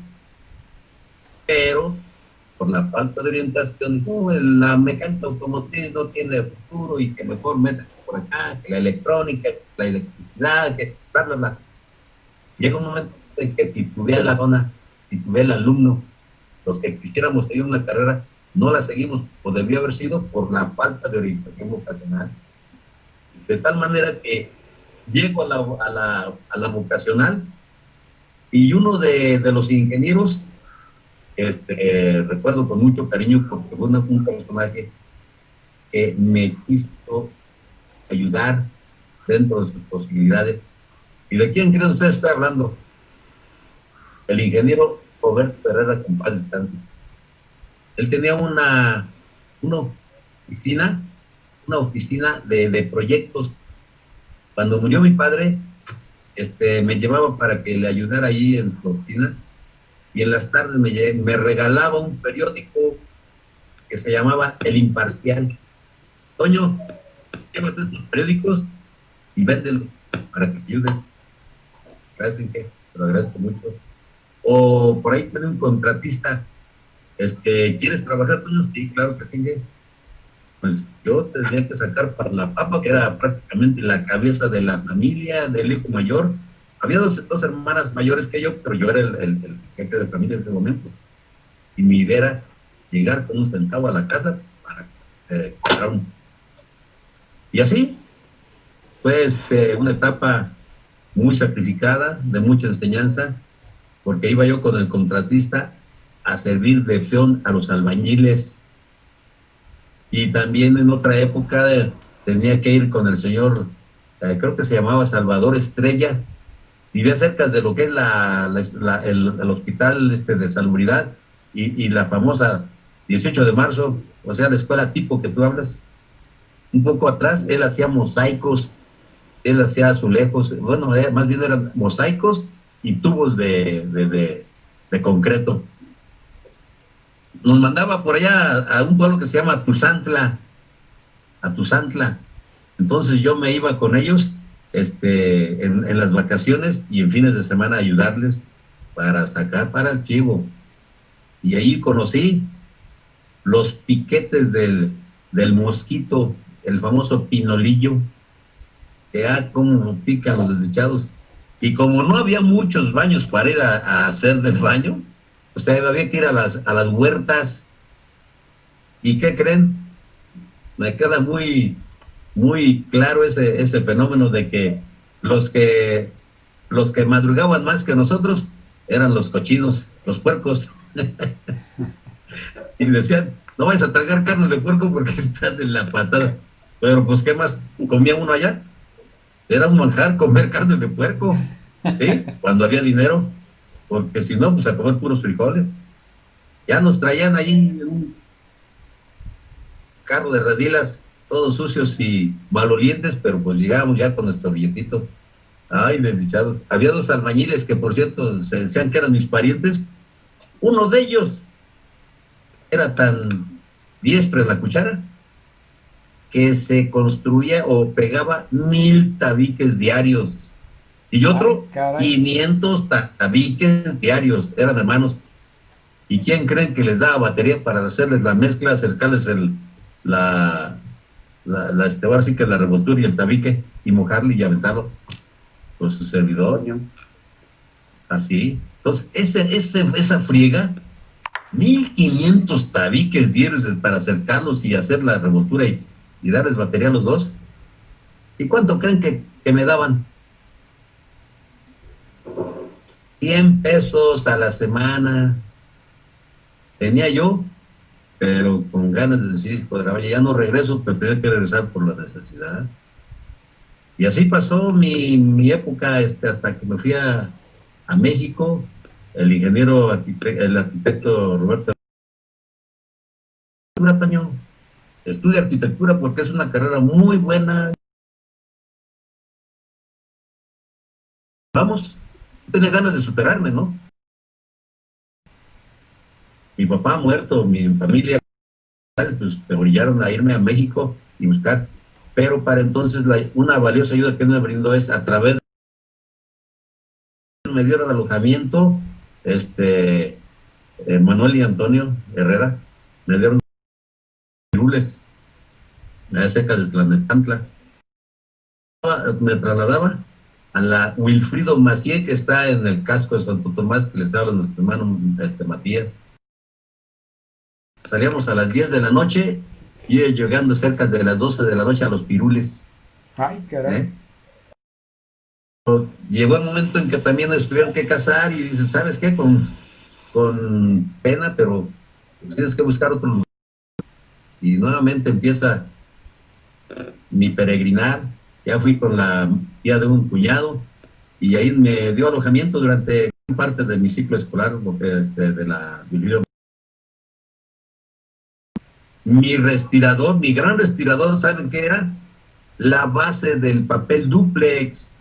Pero por la falta de orientación, no, la mecánica automotriz no tiene futuro y que mejor metas por acá, que la electrónica, la electricidad, que bla, bla, bla. Llega un momento en que titubea la dona, titubea el alumno. Los que quisiéramos seguir una carrera no la seguimos, o debió haber sido por la falta de orientación vocacional. De tal manera que llego a la vocacional, y uno de los ingenieros, recuerdo con mucho cariño, porque fue un personaje que me quiso ayudar dentro de sus posibilidades. ¿Y de quién creen ustedes está hablando? El ingeniero Roberto Herrera, con paz descanse. Él tenía una oficina de proyectos. Cuando murió mi padre, me llevaba para que le ayudara ahí en su oficina, y en las tardes me regalaba un periódico que se llamaba El Imparcial. Toño, llévate estos periódicos y véndelos para que te ayuden. Gracias, te lo agradezco mucho. O por ahí tiene un contratista, ¿quieres trabajar, Toño? Sí, claro que sí. Pues yo tenía que sacar para la papa, que era prácticamente la cabeza de la familia, del hijo mayor. Había dos hermanas mayores que yo, pero yo era el jefe de familia en ese momento. Y mi idea era llegar con un centavo a la casa para comprar un. Y así fue una etapa muy sacrificada, de mucha enseñanza, porque iba yo con el contratista a servir de peón a los albañiles. Y también en otra época tenía que ir con el señor, creo que se llamaba Salvador Estrella, vivía cerca de lo que es el hospital de Salubridad y la famosa 18 de marzo, o sea, la escuela tipo que tú hablas. Un poco atrás, él hacía mosaicos, él hacía azulejos, bueno, más bien eran mosaicos y tubos de concreto. Nos mandaba por allá a un pueblo que se llama Tuzantla, a Tuzantla. Entonces yo me iba con ellos en las vacaciones y en fines de semana a ayudarles para sacar para el chivo. Y ahí conocí los piquetes del mosquito, el famoso pinolillo, que como pican los desechados. Y como no había muchos baños para ir a hacer del baño, había que ir a las huertas. ¿Y qué creen? Me queda muy muy claro ese fenómeno de que los que madrugaban más que nosotros eran los cochinos, los puercos. Y decían, no vayas a tragar carne de puerco porque están en la patada. Pero pues, ¿qué más comía uno allá? Era un manjar comer carne de puerco, ¿sí? Cuando había dinero, porque si no, pues a comer puros frijoles. Ya nos traían ahí en un carro de redilas, todos sucios y malolientes, pero pues llegábamos ya con nuestro billetito. Ay, desdichados. Había 2 albañiles que, por cierto, se decían que eran mis parientes. Uno de ellos era tan diestro en la cuchara que se construía o pegaba 1000 tabiques diarios. Y otro, Ay, caray. 500 tabiques diarios. Eran hermanos. ¿Y quién creen que les daba batería para hacerles la mezcla, acercarles ahora sí que la revoltura y el tabique, y mojarle y aventarlo? Por su servidor. Así. Entonces, esa friega, 1500 tabiques diarios para acercarlos y hacer la revoltura y darles batería a los dos. ¿Y cuánto creen que me daban? 100 pesos a la semana. Tenía yo, pero con ganas de decir, joder, oye, ya no regreso, pero tenía que regresar por la necesidad. Y así pasó mi época, hasta que me fui a México. El arquitecto Roberto Brataño estudia arquitectura porque es una carrera muy buena. Vamos, tenía ganas de superarme, ¿no? Mi papá muerto, mi familia, pues me orillaron a irme a México y buscar. Pero para entonces una valiosa ayuda que me brindó es a través de me dieron alojamiento, Manuel y Antonio Herrera, me dieron pirules, cerca del Tlanepantla. Me trasladaba a la Wilfrido Macié, que está en el casco de Santo Tomás, que les habla nuestro hermano Matías. Salíamos a las 10 de la noche y llegando cerca de las 12 de la noche a los pirules. Ay, caray. Llegó el momento en que también nos tuvieron que casar y dicen, ¿sabes qué? Con pena, pero tienes que buscar otro lugar. Y nuevamente empieza mi peregrinar. Ya fui con la tía de un cuñado y ahí me dio alojamiento durante parte de mi ciclo escolar, porque de la vivió. Mi respirador, mi gran respirador, ¿saben qué era? La base del papel dúplex.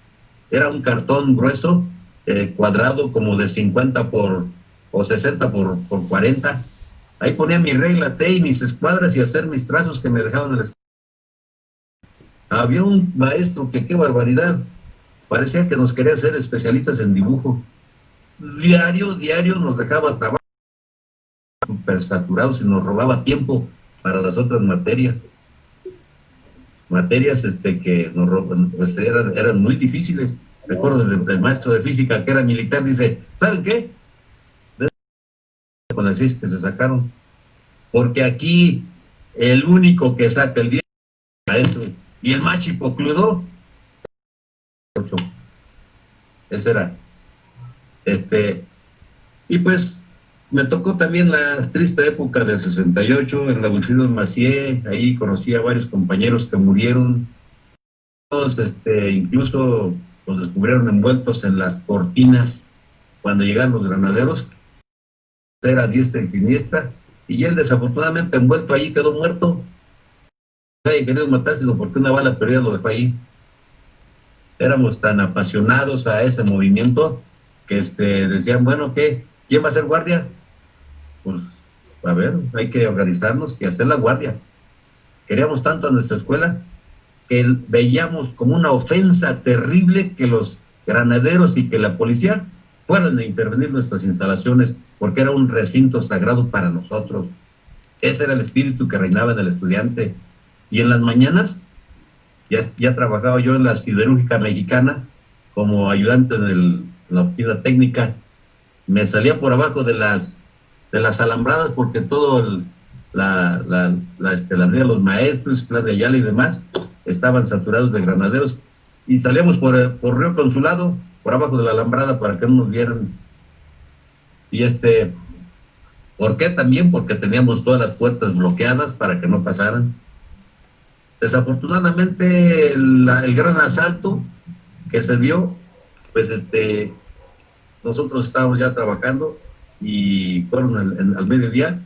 Era un cartón grueso, cuadrado como de 50 o 60 por 40. Ahí ponía mi regla T y mis escuadras y hacer mis trazos que me dejaban en la escuela. Había un maestro que, qué barbaridad, parecía que nos quería hacer especialistas en dibujo. Diario nos dejaba trabajo súper saturados y nos robaba tiempo para las otras materias que nos roban, pues eran muy difíciles. Recuerdo del maestro de física que era militar, dice, ¿saben qué? Con el CIS que se sacaron, porque aquí el único que saca el 10 es el maestro, y el más chipocludo 8. Ese era. Y pues me tocó también la triste época del 68 en la Wilfrido Macié. Ahí conocí a varios compañeros que murieron. Incluso los descubrieron envueltos en las cortinas cuando llegaron los granaderos. Era diestra y siniestra, y él desafortunadamente envuelto ahí quedó muerto. Nadie quería matar, sino porque una bala perdida lo dejó ahí. Éramos tan apasionados a ese movimiento que decían, bueno, ¿quién va a ser guardia? Pues, a ver, hay que organizarnos y hacer la guardia. Queríamos tanto a nuestra escuela que veíamos como una ofensa terrible que los granaderos y que la policía fueran a intervenir nuestras instalaciones, porque era un recinto sagrado para nosotros. Ese era el espíritu que reinaba en el estudiante. Y en las mañanas ya trabajaba yo en la Siderúrgica Mexicana como ayudante en la oficina técnica. Me salía por abajo de las alambradas, porque todo la avenida Los Maestros, Plan de Ayala y demás estaban saturados de granaderos, y salíamos por Río Consulado, por abajo de la alambrada, para que no nos vieran. Y ¿Por qué? También porque teníamos todas las puertas bloqueadas para que no pasaran. Desafortunadamente, el gran asalto que se dio, pues nosotros estábamos ya trabajando y fueron al mediodía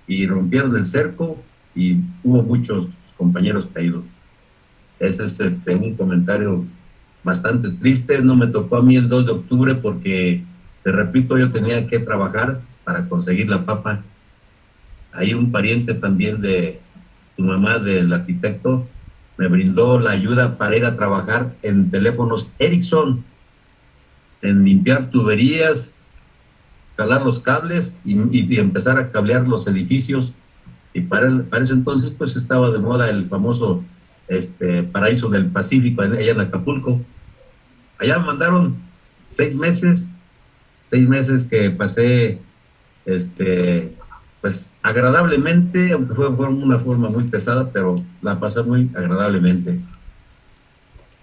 y rompieron el cerco y hubo muchos compañeros caídos. Ese es un comentario bastante triste. No me tocó a mí el 2 de octubre porque, te repito, yo tenía que trabajar para conseguir la papa. Hay un pariente también de tu mamá, del arquitecto, me brindó la ayuda para ir a trabajar en teléfonos Ericsson, en limpiar tuberías, jalar los cables y empezar a cablear los edificios. Y para ese entonces pues estaba de moda el famoso Paraíso del Pacífico allá en Acapulco. Allá me mandaron 6 meses que pasé pues agradablemente, aunque fue una forma muy pesada, pero la pasé muy agradablemente.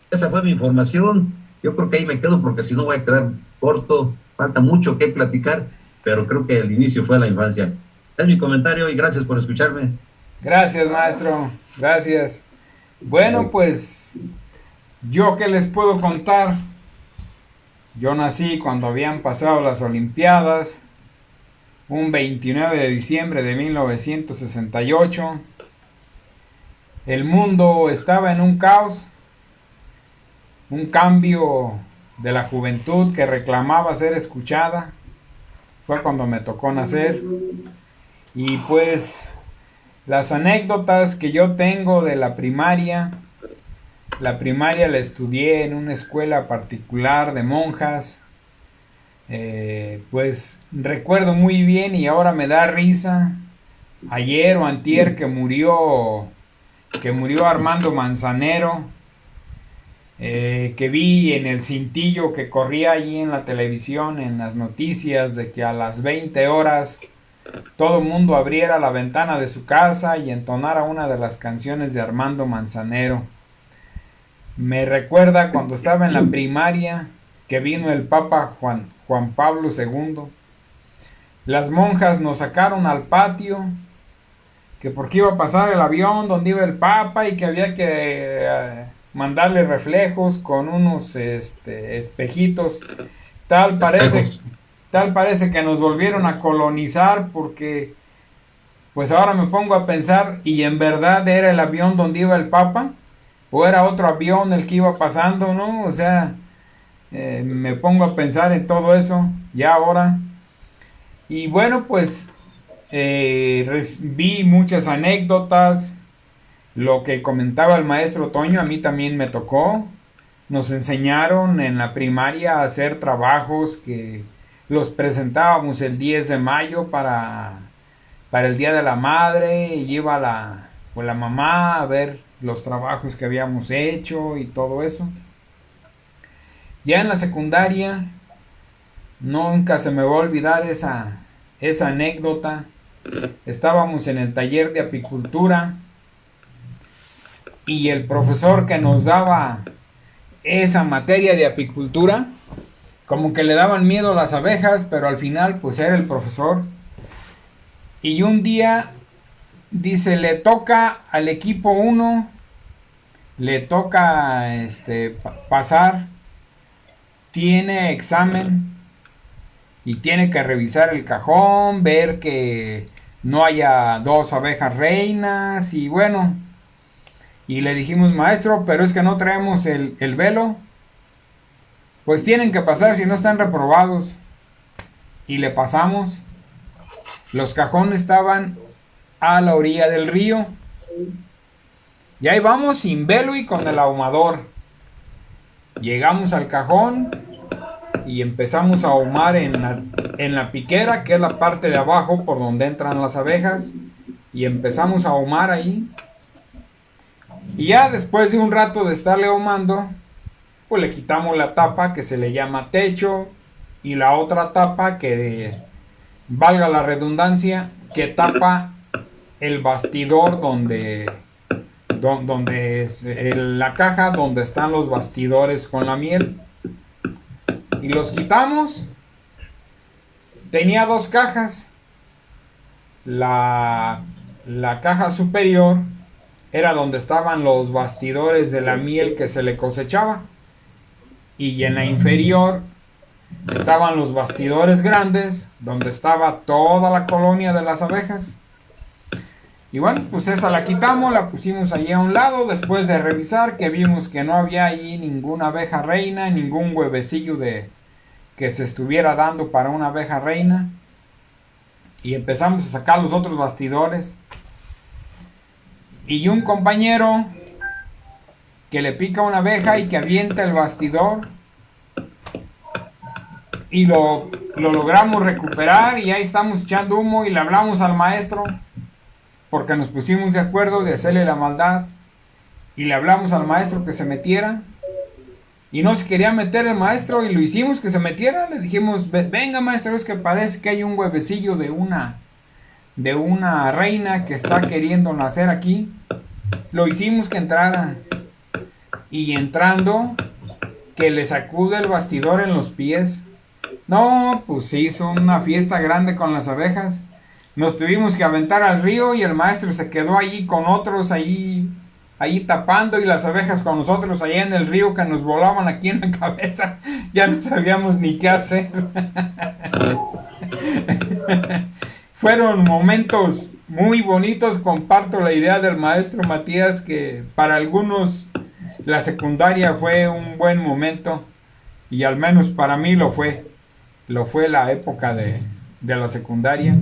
Esa fue mi información. Yo creo que ahí me quedo porque si no voy a quedar corto. Falta mucho que platicar, pero creo que el inicio fue la infancia. Es mi comentario y gracias por escucharme. Gracias, maestro. Gracias. Bueno, pues, ¿yo qué les puedo contar? Yo nací cuando habían pasado las Olimpiadas, un 29 de diciembre de 1968. El mundo estaba en un caos, un cambio de la juventud que reclamaba ser escuchada. Fue cuando me tocó nacer. Y pues las anécdotas que yo tengo de la primaria la estudié en una escuela particular de monjas. Pues recuerdo muy bien y ahora me da risa. Ayer o antier que murió Armando Manzanero, que vi en el cintillo que corría ahí en la televisión, en las noticias, de que a las 20 horas todo el mundo abriera la ventana de su casa y entonara una de las canciones de Armando Manzanero. Me recuerda cuando estaba en la primaria que vino el Papa Juan Pablo II. Las monjas nos sacaron al patio, que porque iba a pasar el avión donde iba el Papa y que había que mandarle reflejos con unos espejitos. Tal parece que nos volvieron a colonizar, porque pues ahora me pongo a pensar, y en verdad era el avión donde iba el Papa o era otro avión el que iba pasando, ¿no? O sea, me pongo a pensar en todo eso ya ahora. Y bueno, pues vi muchas anécdotas. Lo que comentaba el maestro Toño, a mí también me tocó. Nos enseñaron en la primaria a hacer trabajos que los presentábamos el 10 de mayo para el Día de la Madre, y iba la mamá a ver los trabajos que habíamos hecho y todo eso. Ya en la secundaria, nunca se me va a olvidar esa anécdota. Estábamos en el taller de apicultura y el profesor que nos daba esa materia de apicultura, como que le daban miedo las abejas, pero al final pues era el profesor. Y un día dice, le toca al equipo 1, le toca pasar, tiene examen y tiene que revisar el cajón, ver que no haya 2 abejas reinas. Y bueno, y le dijimos, maestro, pero es que no traemos el velo. Pues tienen que pasar, si no están reprobados. Y le pasamos. Los cajones estaban a la orilla del río. Y ahí vamos sin velo y con el ahumador. Llegamos al cajón y empezamos a ahumar en la piquera, que es la parte de abajo por donde entran las abejas. Y empezamos a ahumar ahí. Y ya después de un rato de estarle ahumando, pues le quitamos la tapa que se le llama techo, y la otra tapa que, valga la redundancia, que tapa el bastidor donde es la caja donde están los bastidores con la miel. Y los quitamos. Tenía 2 cajas. la caja superior era donde estaban los bastidores de la miel que se le cosechaba, y en la inferior estaban los bastidores grandes donde estaba toda la colonia de las abejas. Y bueno, pues esa la quitamos, la pusimos allí a un lado después de revisar que vimos que no había allí ninguna abeja reina, ningún huevecillo de que se estuviera dando para una abeja reina. Y empezamos a sacar los otros bastidores. Y un compañero que le pica una abeja y que avienta el bastidor. Y lo logramos recuperar, y ahí estamos echando humo y le hablamos al maestro porque nos pusimos de acuerdo de hacerle la maldad, y le hablamos al maestro que se metiera, y no se quería meter el maestro, y lo hicimos que se metiera. Le dijimos: venga maestro, es que parece que hay un huevecillo de una reina que está queriendo nacer aquí. Lo hicimos que entrara, y entrando que le sacude el bastidor en los pies. No, pues se hizo una fiesta grande con las abejas. Nos tuvimos que aventar al río, y el maestro se quedó allí con otros ahí tapando, y las abejas con nosotros allá en el río, que nos volaban aquí en la cabeza. Ya no sabíamos ni qué hacer. Fueron momentos muy bonitos. Comparto la idea del maestro Matías, que para algunos la secundaria fue un buen momento, y al menos para mí lo fue la época de la secundaria.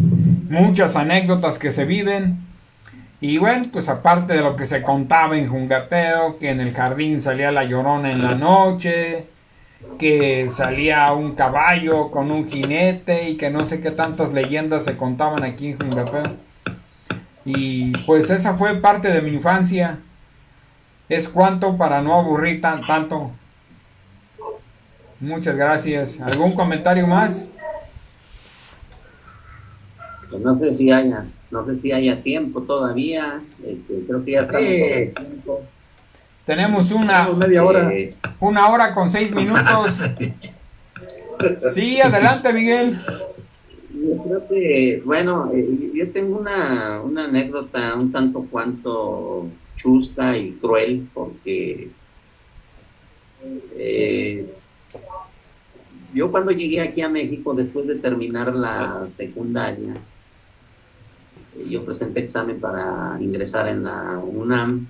Muchas anécdotas que se viven. Y bueno, pues aparte de lo que se contaba en Jungapeo, que en el jardín salía la Llorona en la noche, que salía un caballo con un jinete, y que no sé qué tantas leyendas se contaban aquí en Jungapeo. Y pues esa fue parte de mi infancia. Es cuanto, para no aburrir tanto. Muchas gracias. ¿Algún comentario más? Pues no sé si haya tiempo todavía. Creo que ya estamos sobre tiempo. Tenemos media hora. 1 hora con 6 minutos. Sí, adelante, Miguel. Yo creo que, bueno, yo tengo una anécdota un tanto cuanto chusca y cruel, porque yo cuando llegué aquí a México, después de terminar la secundaria, yo presenté examen para ingresar en la UNAM,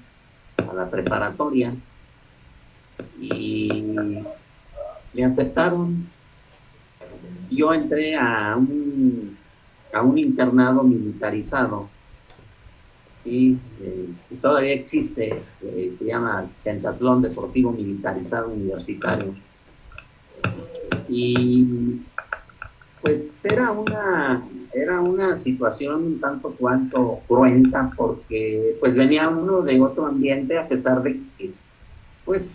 a la preparatoria, y me aceptaron. Yo entré a un internado militarizado, ¿sí? Todavía existe, se llama Centatlón Deportivo Militarizado Universitario. Y pues era una situación un tanto cuanto cruenta, porque pues venía uno de otro ambiente, a pesar de que pues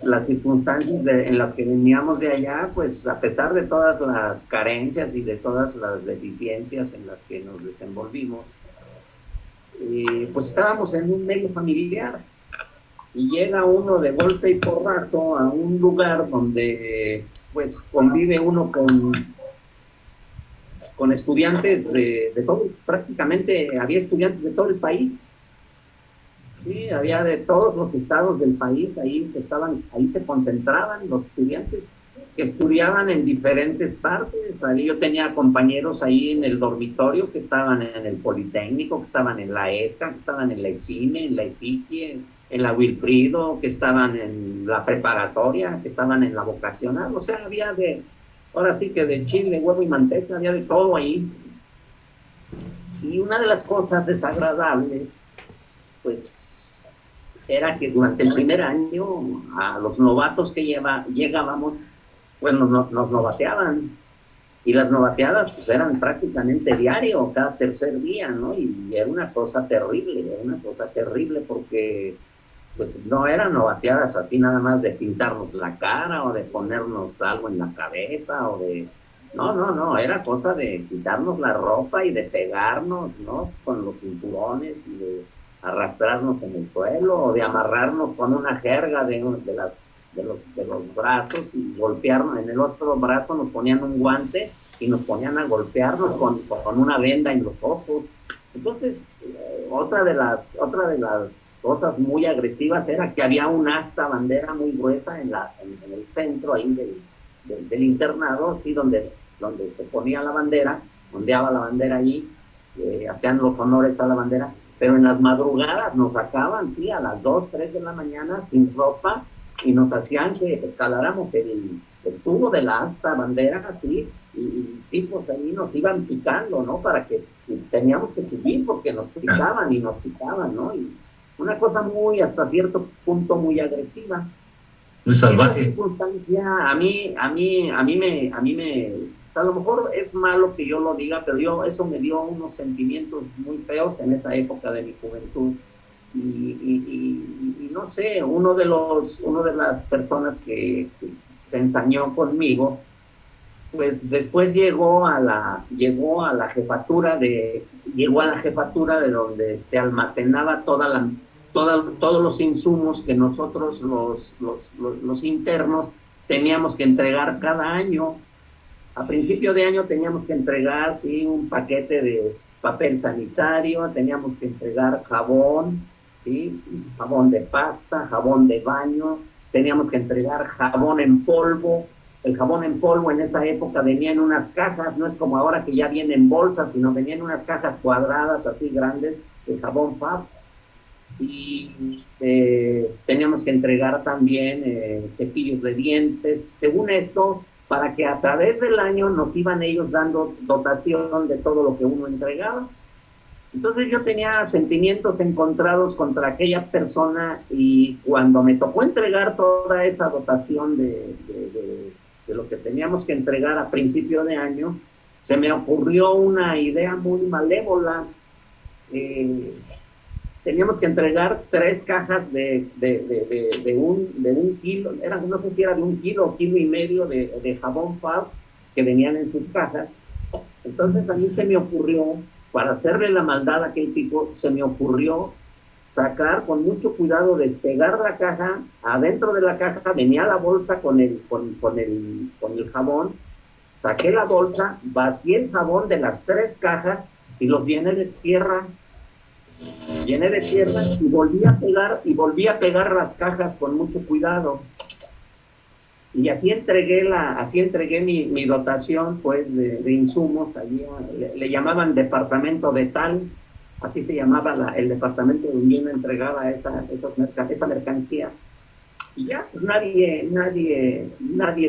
las circunstancias en las que veníamos de allá, pues a pesar de todas las carencias y de todas las deficiencias en las que nos desenvolvimos, pues estábamos en un medio familiar, y llega uno de golpe y porrazo a un lugar donde pues convive uno con estudiantes de todo, prácticamente había estudiantes de todo el país. Sí, había de todos los estados del país, ahí se concentraban los estudiantes que estudiaban en diferentes partes. Ahí yo tenía compañeros ahí en el dormitorio que estaban en el Politécnico, que estaban en la ESCA, que estaban en la ESIME, en la ESIQUIE, en la Wilfrido, que estaban en la preparatoria, que estaban en la vocacional. O sea, había ahora sí que de chile, huevo y manteca, había de todo ahí. Y una de las cosas desagradables, pues, era que durante el primer año a los novatos que llegábamos, pues nos novateaban, y las novateadas pues eran prácticamente diario, cada tercer día, ¿no? Y era una cosa terrible, porque pues no eran novateadas así nada más de pintarnos la cara o de ponernos algo en la cabeza o de... No, era cosa de quitarnos la ropa y de pegarnos, ¿no? Con los cinturones, y de arrastrarnos en el suelo, o de amarrarnos con una jerga de de los brazos y golpearnos. En el otro brazo nos ponían un guante y nos ponían a golpearnos con una venda en los ojos. Entonces, otra de las cosas muy agresivas era que había un asta bandera muy gruesa en el centro ahí del internado, ¿sí? donde se ponía la bandera, ondeaba la bandera allí, hacían los honores a la bandera, pero en las madrugadas nos sacaban, sí, a las 2, 3 de la mañana sin ropa y nos hacían que escaláramos el tubo de la asta bandera, sí, y tipos ahí nos iban picando, ¿no? Para que teníamos que seguir porque nos picaban y nos picaban, ¿no? Y una cosa muy, hasta cierto punto, muy agresiva. Muy salvaje. Esa circunstancia a mí me, o sea, a lo mejor es malo que yo lo diga, pero eso me dio unos sentimientos muy feos en esa época de mi juventud. Y no sé, uno de las personas que se ensañó conmigo, pues después llegó a la jefatura de donde se almacenaba todos los insumos que nosotros los internos teníamos que entregar cada año. A principio de año teníamos que entregar, sí, un paquete de papel sanitario, teníamos que entregar jabón, sí, jabón de pasta, jabón de baño, teníamos que entregar jabón en polvo. El jabón en polvo en esa época venía en unas cajas, no es como ahora que ya viene en bolsas, sino venía en unas cajas cuadradas así grandes de jabón Fab. Y teníamos que entregar también cepillos de dientes. Según esto, para que a través del año nos iban ellos dando dotación de todo lo que uno entregaba. Entonces yo tenía sentimientos encontrados contra aquella persona, y cuando me tocó entregar toda esa dotación de lo que teníamos que entregar a principio de año, se me ocurrió una idea muy malévola. Teníamos que entregar 3 cajas de un kilo, no sé si era de 1 kilo o 1,5 kilos de jabón Fab que venían en sus cajas. Entonces a mí se me ocurrió, para hacerle la maldad a aquel tipo, se me ocurrió sacar con mucho cuidado, despegar la caja. Adentro de la caja venía la bolsa con el jabón. Saqué la bolsa, vacié el jabón de las 3 cajas y los llené de tierra. Y volví a pegar las cajas con mucho cuidado. Y así entregué mi dotación, pues, de insumos. Allí le llamaban departamento de tal, así se llamaba el departamento donde uno entregaba esa mercancía. Y ya, pues, nadie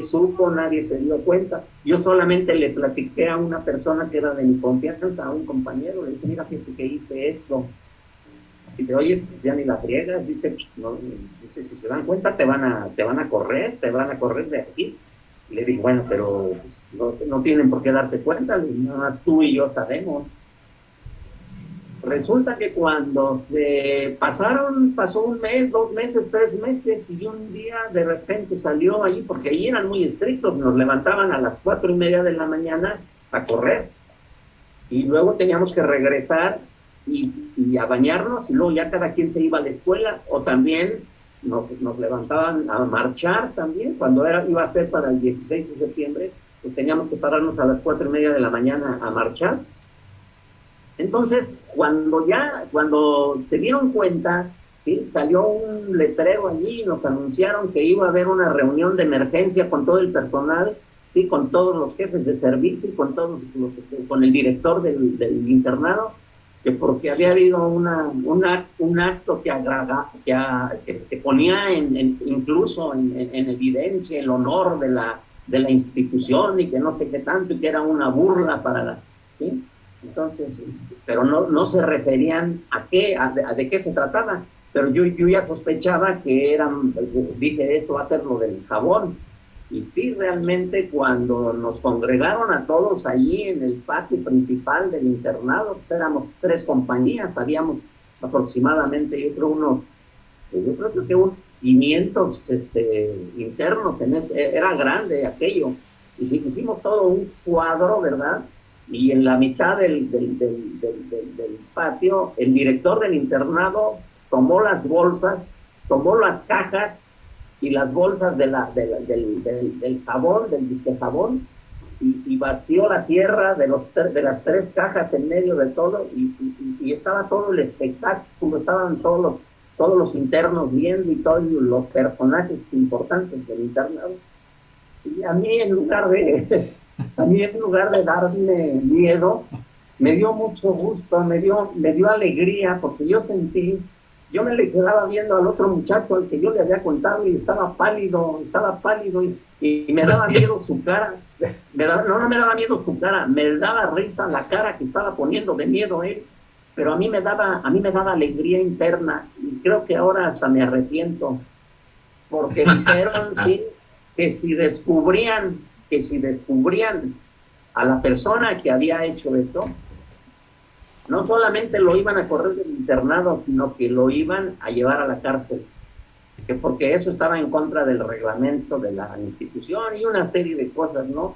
supo, nadie se dio cuenta. Yo solamente le platiqué a una persona que era de mi confianza, a un compañero, le dije, mira, fíjate que hice esto. Dice, oye, pues ya ni la friegas. Dice, pues no, dice, si se dan cuenta te van a correr de aquí. Y le digo, bueno, pero pues, no tienen por qué darse cuenta, nada más tú y yo sabemos. Resulta que cuando pasó 1 mes, 2 meses, 3 meses, y un día de repente salió allí, porque allí eran muy estrictos, nos levantaban a las 4:30 de la mañana a correr, y luego teníamos que regresar y a bañarnos, y luego ya cada quien se iba a la escuela, o también nos levantaban a marchar también, cuando iba a ser para el 16 de septiembre, pues teníamos que pararnos a las 4:30 de la mañana a marchar. Entonces, cuando se dieron cuenta, ¿sí? Salió un letrero allí y nos anunciaron que iba a haber una reunión de emergencia con todo el personal, ¿sí? Con todos los jefes de servicio y con todos con el director del internado, que porque había habido un acto que ponía incluso en evidencia el honor de la institución, y que no sé qué tanto, y que era una burla ¿sí? Entonces, pero no se referían de qué se trataba, pero yo ya sospechaba que dije, esto va a ser lo del jabón. Y sí, realmente cuando nos congregaron a todos allí en el patio principal del internado, éramos 3 compañías, habíamos aproximadamente, yo creo que unos 500 internos, era grande aquello, y sí, hicimos todo un cuadro, ¿verdad? Y en la mitad del patio, el director del internado tomó las bolsas, tomó las cajas y las bolsas del jabón, del disque jabón, y vació la tierra de las 3 cajas en medio de todo, y estaba todo el espectáculo, estaban todos los internos viendo y todos los personajes importantes del internado. Y a mí en lugar de darme miedo, me dio mucho gusto, me dio alegría, porque yo me le quedaba viendo al otro muchacho al que yo le había contado y estaba pálido y me daba miedo su cara. No me daba miedo su cara, me daba risa la cara que estaba poniendo de miedo él, pero a mí me daba alegría interna, y creo que ahora hasta me arrepiento, porque dijeron sí, que si descubrían a la persona que había hecho esto, no solamente lo iban a correr del internado, sino que lo iban a llevar a la cárcel, porque eso estaba en contra del reglamento de la institución y una serie de cosas, ¿no?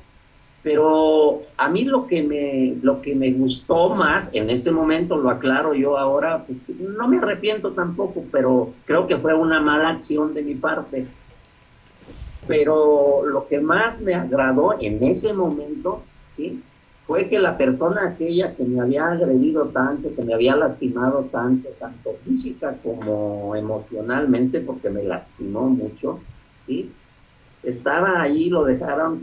Pero a mí lo que me gustó más en ese momento, lo aclaro yo ahora, pues no me arrepiento tampoco, pero creo que fue una mala acción de mi parte. Pero lo que más me agradó en ese momento, ¿sí?, fue que la persona aquella que me había agredido tanto, que me había lastimado tanto física como emocionalmente, porque me lastimó mucho, ¿sí?, estaba ahí, lo dejaron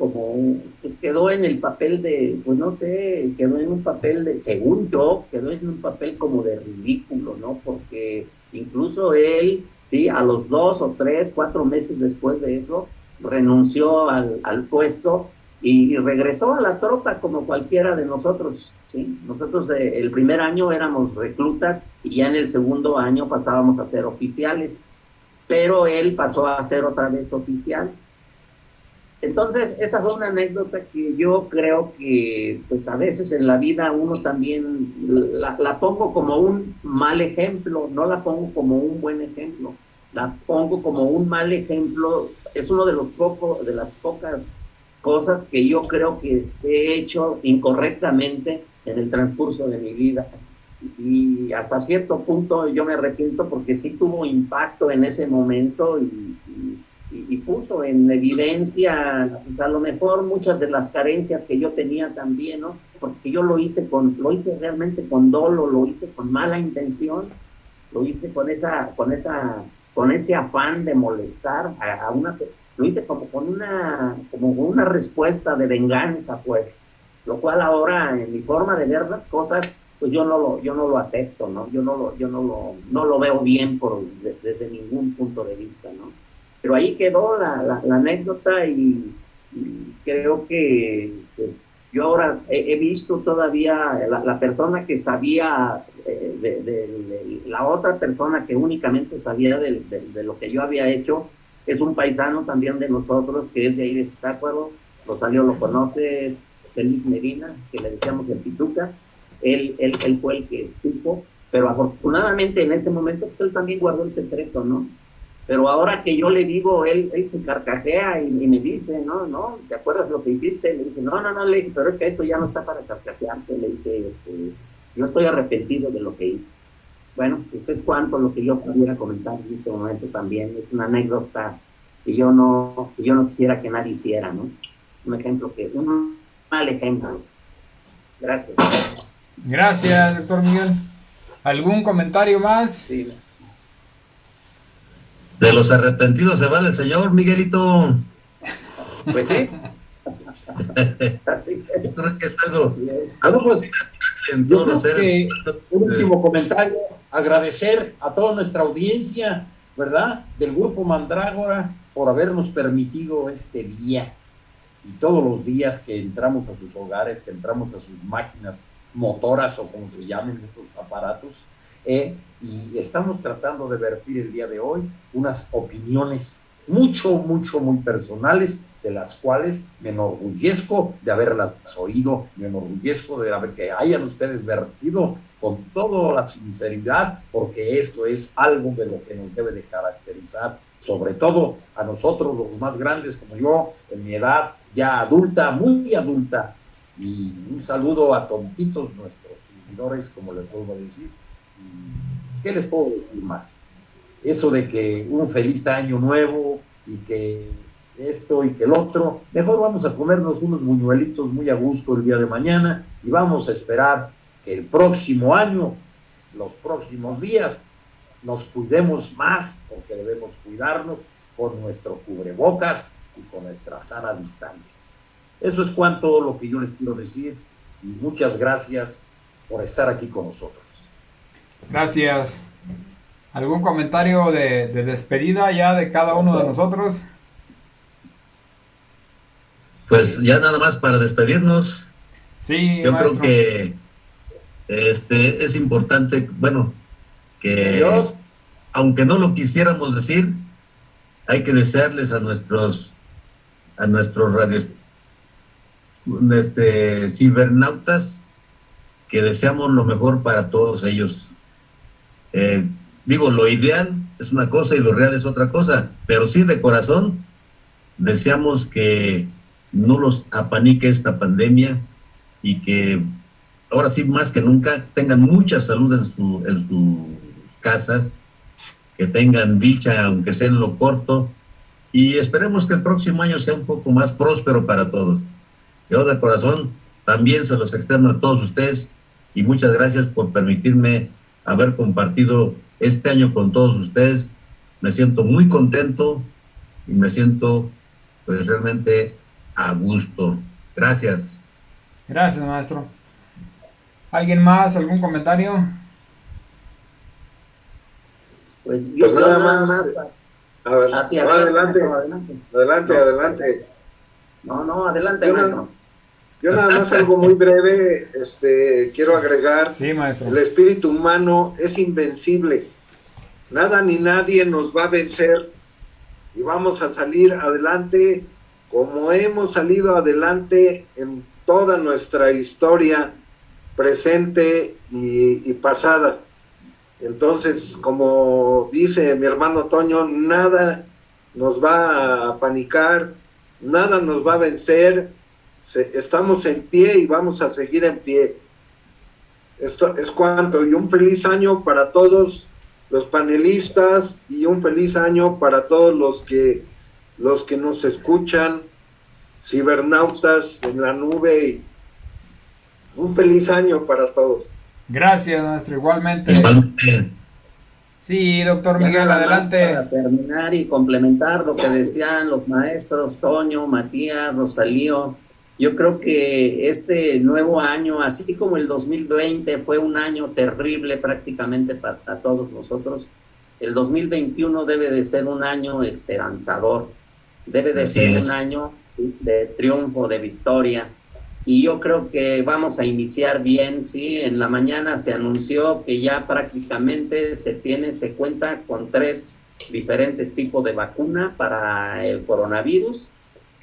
pues quedó en el papel de, pues no sé, quedó en un papel de, según yo, quedó en un papel como de ridículo, ¿no? Porque incluso él, sí, a los 2 o 3, 4 meses después de eso, renunció al puesto y regresó a la tropa como cualquiera de nosotros, ¿sí? Nosotros el primer año éramos reclutas y ya en el segundo año pasábamos a ser oficiales, pero él pasó a ser otra vez oficial. Entonces, esa fue una anécdota que yo creo que, pues a veces en la vida uno también la pongo como un mal ejemplo, no la pongo como un buen ejemplo, la pongo como un mal ejemplo. Es uno de las pocas cosas que yo creo que he hecho incorrectamente en el transcurso de mi vida. Y hasta cierto punto yo me arrepiento, porque sí tuvo impacto en ese momento y puso en evidencia, pues a lo mejor muchas de las carencias que yo tenía también, ¿no? Porque yo lo hice realmente con dolo, lo hice con mala intención, lo hice con ese afán de molestar lo hice como una respuesta de venganza, pues, lo cual ahora en mi forma de ver las cosas, pues yo no lo acepto, ¿no? Yo no lo veo bien desde ningún punto de vista, ¿no? Pero ahí quedó la anécdota, y creo que yo ahora he visto todavía la persona que sabía, la otra persona que únicamente sabía de lo que yo había hecho, es un paisano también de nosotros, que es de ahí de Zitácuaro. Rosario lo conoce, es Félix Medina, que le decíamos el Pituca. Él fue el que supo, pero afortunadamente en ese momento pues él también guardó el secreto, ¿no? Pero ahora que yo le digo, él se carcajea y me dice, no, ¿te acuerdas lo que hiciste? Le dije, no, le dije, pero es que esto ya no está para carcajearte. Le dije, yo estoy arrepentido de lo que hice. Bueno, pues es cuanto lo que yo pudiera comentar en este momento también. Es una anécdota que yo no quisiera que nadie hiciera, ¿no? Un mal ejemplo. Gracias. Gracias, doctor Miguel. ¿Algún comentario más? Sí. De los arrepentidos se vale el señor, Miguelito. Pues sí. Así Yo creo que es algo Pues, en yo todos los creo seres. que un último comentario, agradecer a toda nuestra audiencia, ¿verdad?, del Grupo Mandrágora, por habernos permitido este día y todos los días que entramos a sus hogares, que entramos a sus máquinas motoras o como se llamen estos aparatos, y estamos tratando de vertir el día de hoy unas opiniones muy personales, de las cuales me enorgullezco de haberlas oído, me enorgullezco de que hayan ustedes vertido con toda la sinceridad, porque esto es algo de lo que nos debe de caracterizar, sobre todo a nosotros los más grandes como yo, en mi edad ya adulta, muy adulta. Y un saludo a tontitos nuestros seguidores, como les puedo decir. ¿Qué les puedo decir más? Eso de que un feliz año nuevo, y que esto y que el otro. Mejor vamos a comernos unos buñuelitos muy a gusto el día de mañana y vamos a esperar que el próximo año, los próximos días, nos cuidemos más, porque debemos cuidarnos con nuestro cubrebocas y con nuestra sana distancia. Eso es cuanto lo que yo les quiero decir y muchas gracias por estar aquí con nosotros. Gracias. ¿Algún comentario de despedida ya de cada uno de nosotros? Pues ya nada más para despedirnos. Sí, Yo maestro. creo que es importante, bueno, que Adiós. aunque no lo quisiéramos decir, hay que desearles a nuestros radios, cibernautas, que deseamos lo mejor para todos ellos. Digo, lo ideal es una cosa y lo real es otra cosa, pero sí, de corazón deseamos que no los apanique esta pandemia y que ahora sí, más que nunca, tengan mucha salud en sus casas, que tengan dicha, aunque sea en lo corto, y esperemos que el próximo año sea un poco más próspero para todos. Yo de corazón también se los externo a todos ustedes, y muchas gracias por permitirme haber compartido este año con todos ustedes. Me siento muy contento y me siento pues realmente a gusto. Gracias. Gracias, maestro. ¿Alguien más? ¿Algún comentario? Pues Pues nada más. A ver, Así, adelante, maestro, adelante. No, adelante, Yo maestro. Yo nada más algo muy breve, quiero agregar, Sí, maestro. el espíritu humano es invencible, nada ni nadie nos va a vencer y vamos a salir adelante como hemos salido adelante en toda nuestra historia presente y pasada. Entonces, como dice mi hermano Toño, nada nos va a panicar, nada nos va a vencer. Estamos en pie y vamos a seguir en pie. Esto es cuanto, y un feliz año para todos los panelistas y un feliz año para todos los que nos escuchan, cibernautas en la nube, y un feliz año para todos. Gracias, maestro. Igualmente. Igualmente. Sí, doctor Ya Miguel, nada más adelante. para terminar y complementar lo que decían los maestros Toño, Matías, Rosalío, yo creo que este nuevo año, así como el 2020 fue un año terrible prácticamente para todos nosotros, el 2021 debe de ser un año esperanzador, debe de Así ser es. un año de triunfo, de victoria. Y yo creo que vamos a iniciar bien, ¿sí? En la mañana se anunció que ya prácticamente se cuenta con 3 diferentes tipos de vacuna para el coronavirus,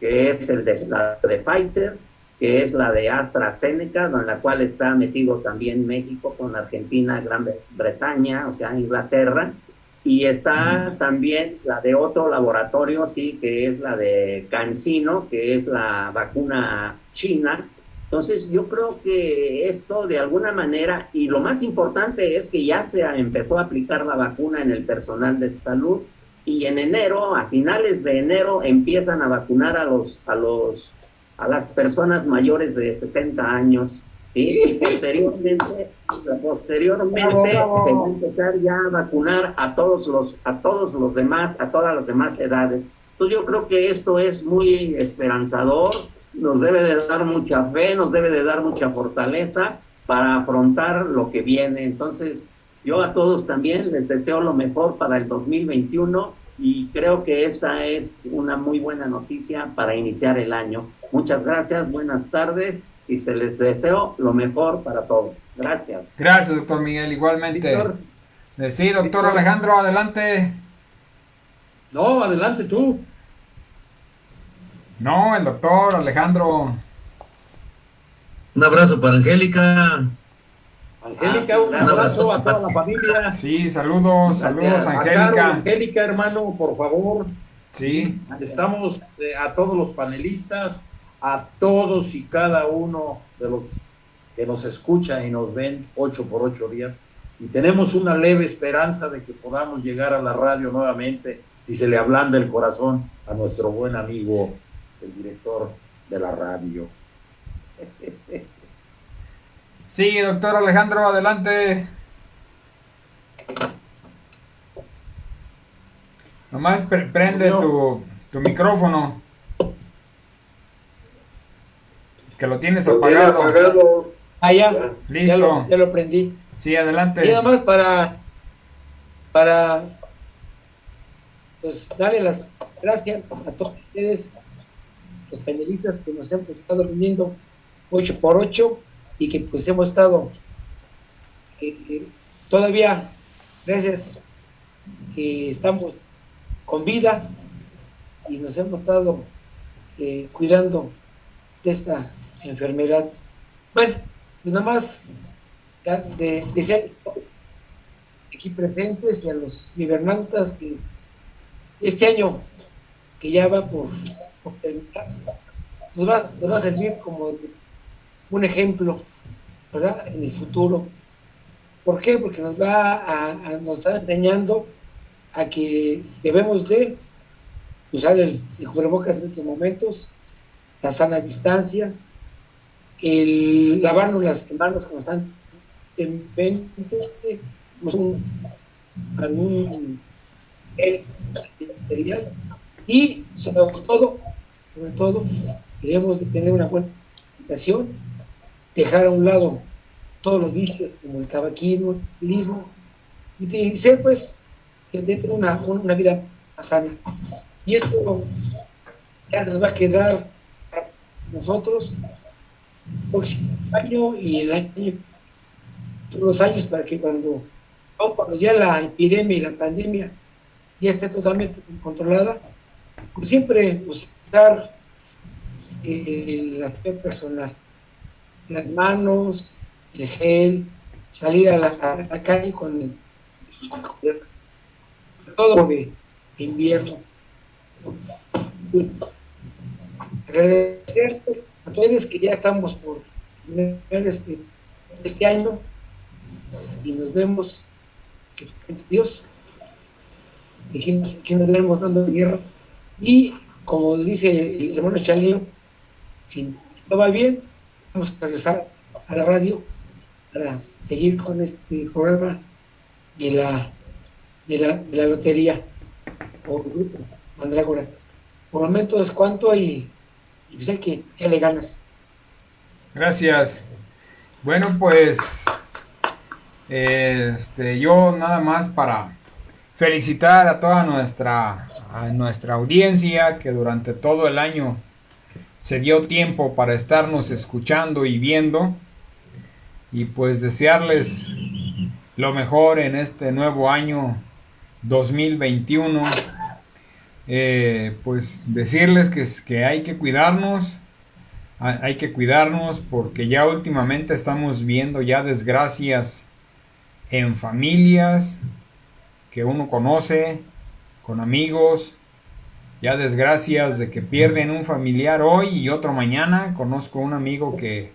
que es la de Pfizer, que es la de AstraZeneca, en la cual está metido también México con Argentina, Gran Bretaña, o sea, Inglaterra, y está también la de otro laboratorio, sí, que es la de CanSino, que es la vacuna china. Entonces yo creo que esto de alguna manera, y lo más importante es que ya se empezó a aplicar la vacuna en el personal de salud, y en enero, a finales de enero, empiezan a vacunar a las personas mayores de 60 años, ¿sí? Y posteriormente se va a empezar ya a vacunar a todas las demás edades. Entonces yo creo que esto es muy esperanzador, nos debe de dar mucha fe, nos debe de dar mucha fortaleza para afrontar lo que viene. Entonces, yo a todos también les deseo lo mejor para el 2021 y creo que esta es una muy buena noticia para iniciar el año. Muchas gracias, buenas tardes y se les deseo lo mejor para todos. Gracias. Gracias, doctor Miguel. Igualmente. Víctor. Sí, doctor Víctor. Alejandro, adelante. No, adelante tú. No, el doctor Alejandro. Un abrazo para Angélica. Angélica, un gracias. abrazo a toda la familia. Sí, saludos, Gracias. saludos, A Caro, Angélica. Angélica, hermano, por favor. Sí, Estamos a todos los panelistas, a todos y cada uno de los que nos escuchan y nos ven 8 por 8 días. Y tenemos una leve esperanza de que podamos llegar a la radio nuevamente si se le ablanda el corazón a nuestro buen amigo, el director de la radio. Sí, doctor Alejandro, adelante. Nomás prende tu micrófono. Que lo tienes Lo tiene apagado. apagado. Ah, ya. Listo. Ya lo prendí. Sí, adelante. Sí, nada más para pues darle las gracias a todos ustedes, los panelistas que nos hemos estado reuniendo 8x8 y que pues hemos estado todavía, gracias que estamos con vida y nos hemos estado cuidando de esta enfermedad. Bueno, y nada más desear aquí presentes y a los cibernautas que este año que ya va por terminar nos va a servir como un ejemplo, ¿verdad? En el futuro. ¿Por qué? Porque nos está enseñando a que debemos de usar el cubrebocas en estos momentos, la sana distancia, el lavarnos las manos constantemente, algún material, y sobre todo debemos de tener una buena alimentación, dejar a un lado todos los vicios como el tabaquismo, el alcoholismo, y ser pues tener una vida más sana. Y esto ya nos va a quedar para nosotros el próximo año y el año, todos los años, para que cuando ya la epidemia y la pandemia ya esté totalmente controlada, pues siempre usar el aspecto personal, las manos, el gel, salir a la calle con todo de invierno. Agradecer a todos que ya estamos por ver este año y nos vemos, Dios, aquí nos vemos dando guerra, y como dice el hermano Chalío, si no va bien, vamos a regresar a la radio para seguir con este programa de la lotería o grupo Mandrágora. Por el momento es cuanto, y pues hay que echarle ganas. Gracias. Bueno, pues yo nada más para felicitar a toda nuestra audiencia que durante todo el año se dio tiempo para estarnos escuchando y viendo, y pues desearles lo mejor en este nuevo año 2021. Pues decirles que hay que cuidarnos porque ya últimamente estamos viendo ya desgracias en familias que uno conoce, con amigos, ya desgracias de que pierden un familiar hoy y otro mañana. Conozco un amigo que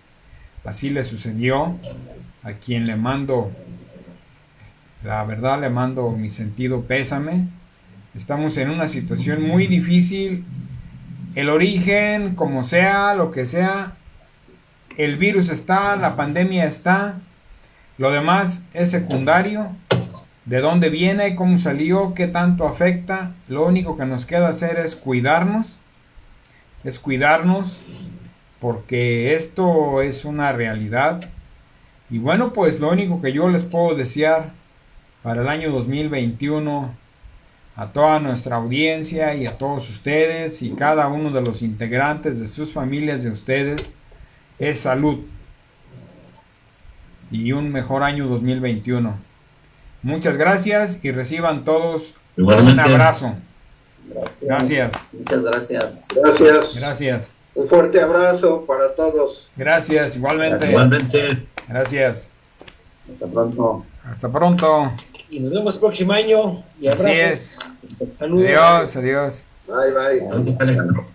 así le sucedió, a quien le mando mi sentido pésame. Estamos en una situación muy difícil. El origen, como sea, lo que sea, el virus está, la pandemia está, lo demás es secundario. De dónde viene, cómo salió, qué tanto afecta, lo único que nos queda hacer es cuidarnos, porque esto es una realidad. Y bueno, pues lo único que yo les puedo desear para el año 2021 a toda nuestra audiencia y a todos ustedes y cada uno de los integrantes de sus familias de ustedes es salud y un mejor año 2021. Muchas gracias y reciban todos un abrazo. Gracias. Muchas gracias. Gracias. Un fuerte abrazo para todos. Gracias, igualmente. Igualmente. Gracias. Hasta pronto. Hasta pronto. Y nos vemos el próximo año. Y abrazos. Así es. Saludos. Adiós. Bye. Alejandro.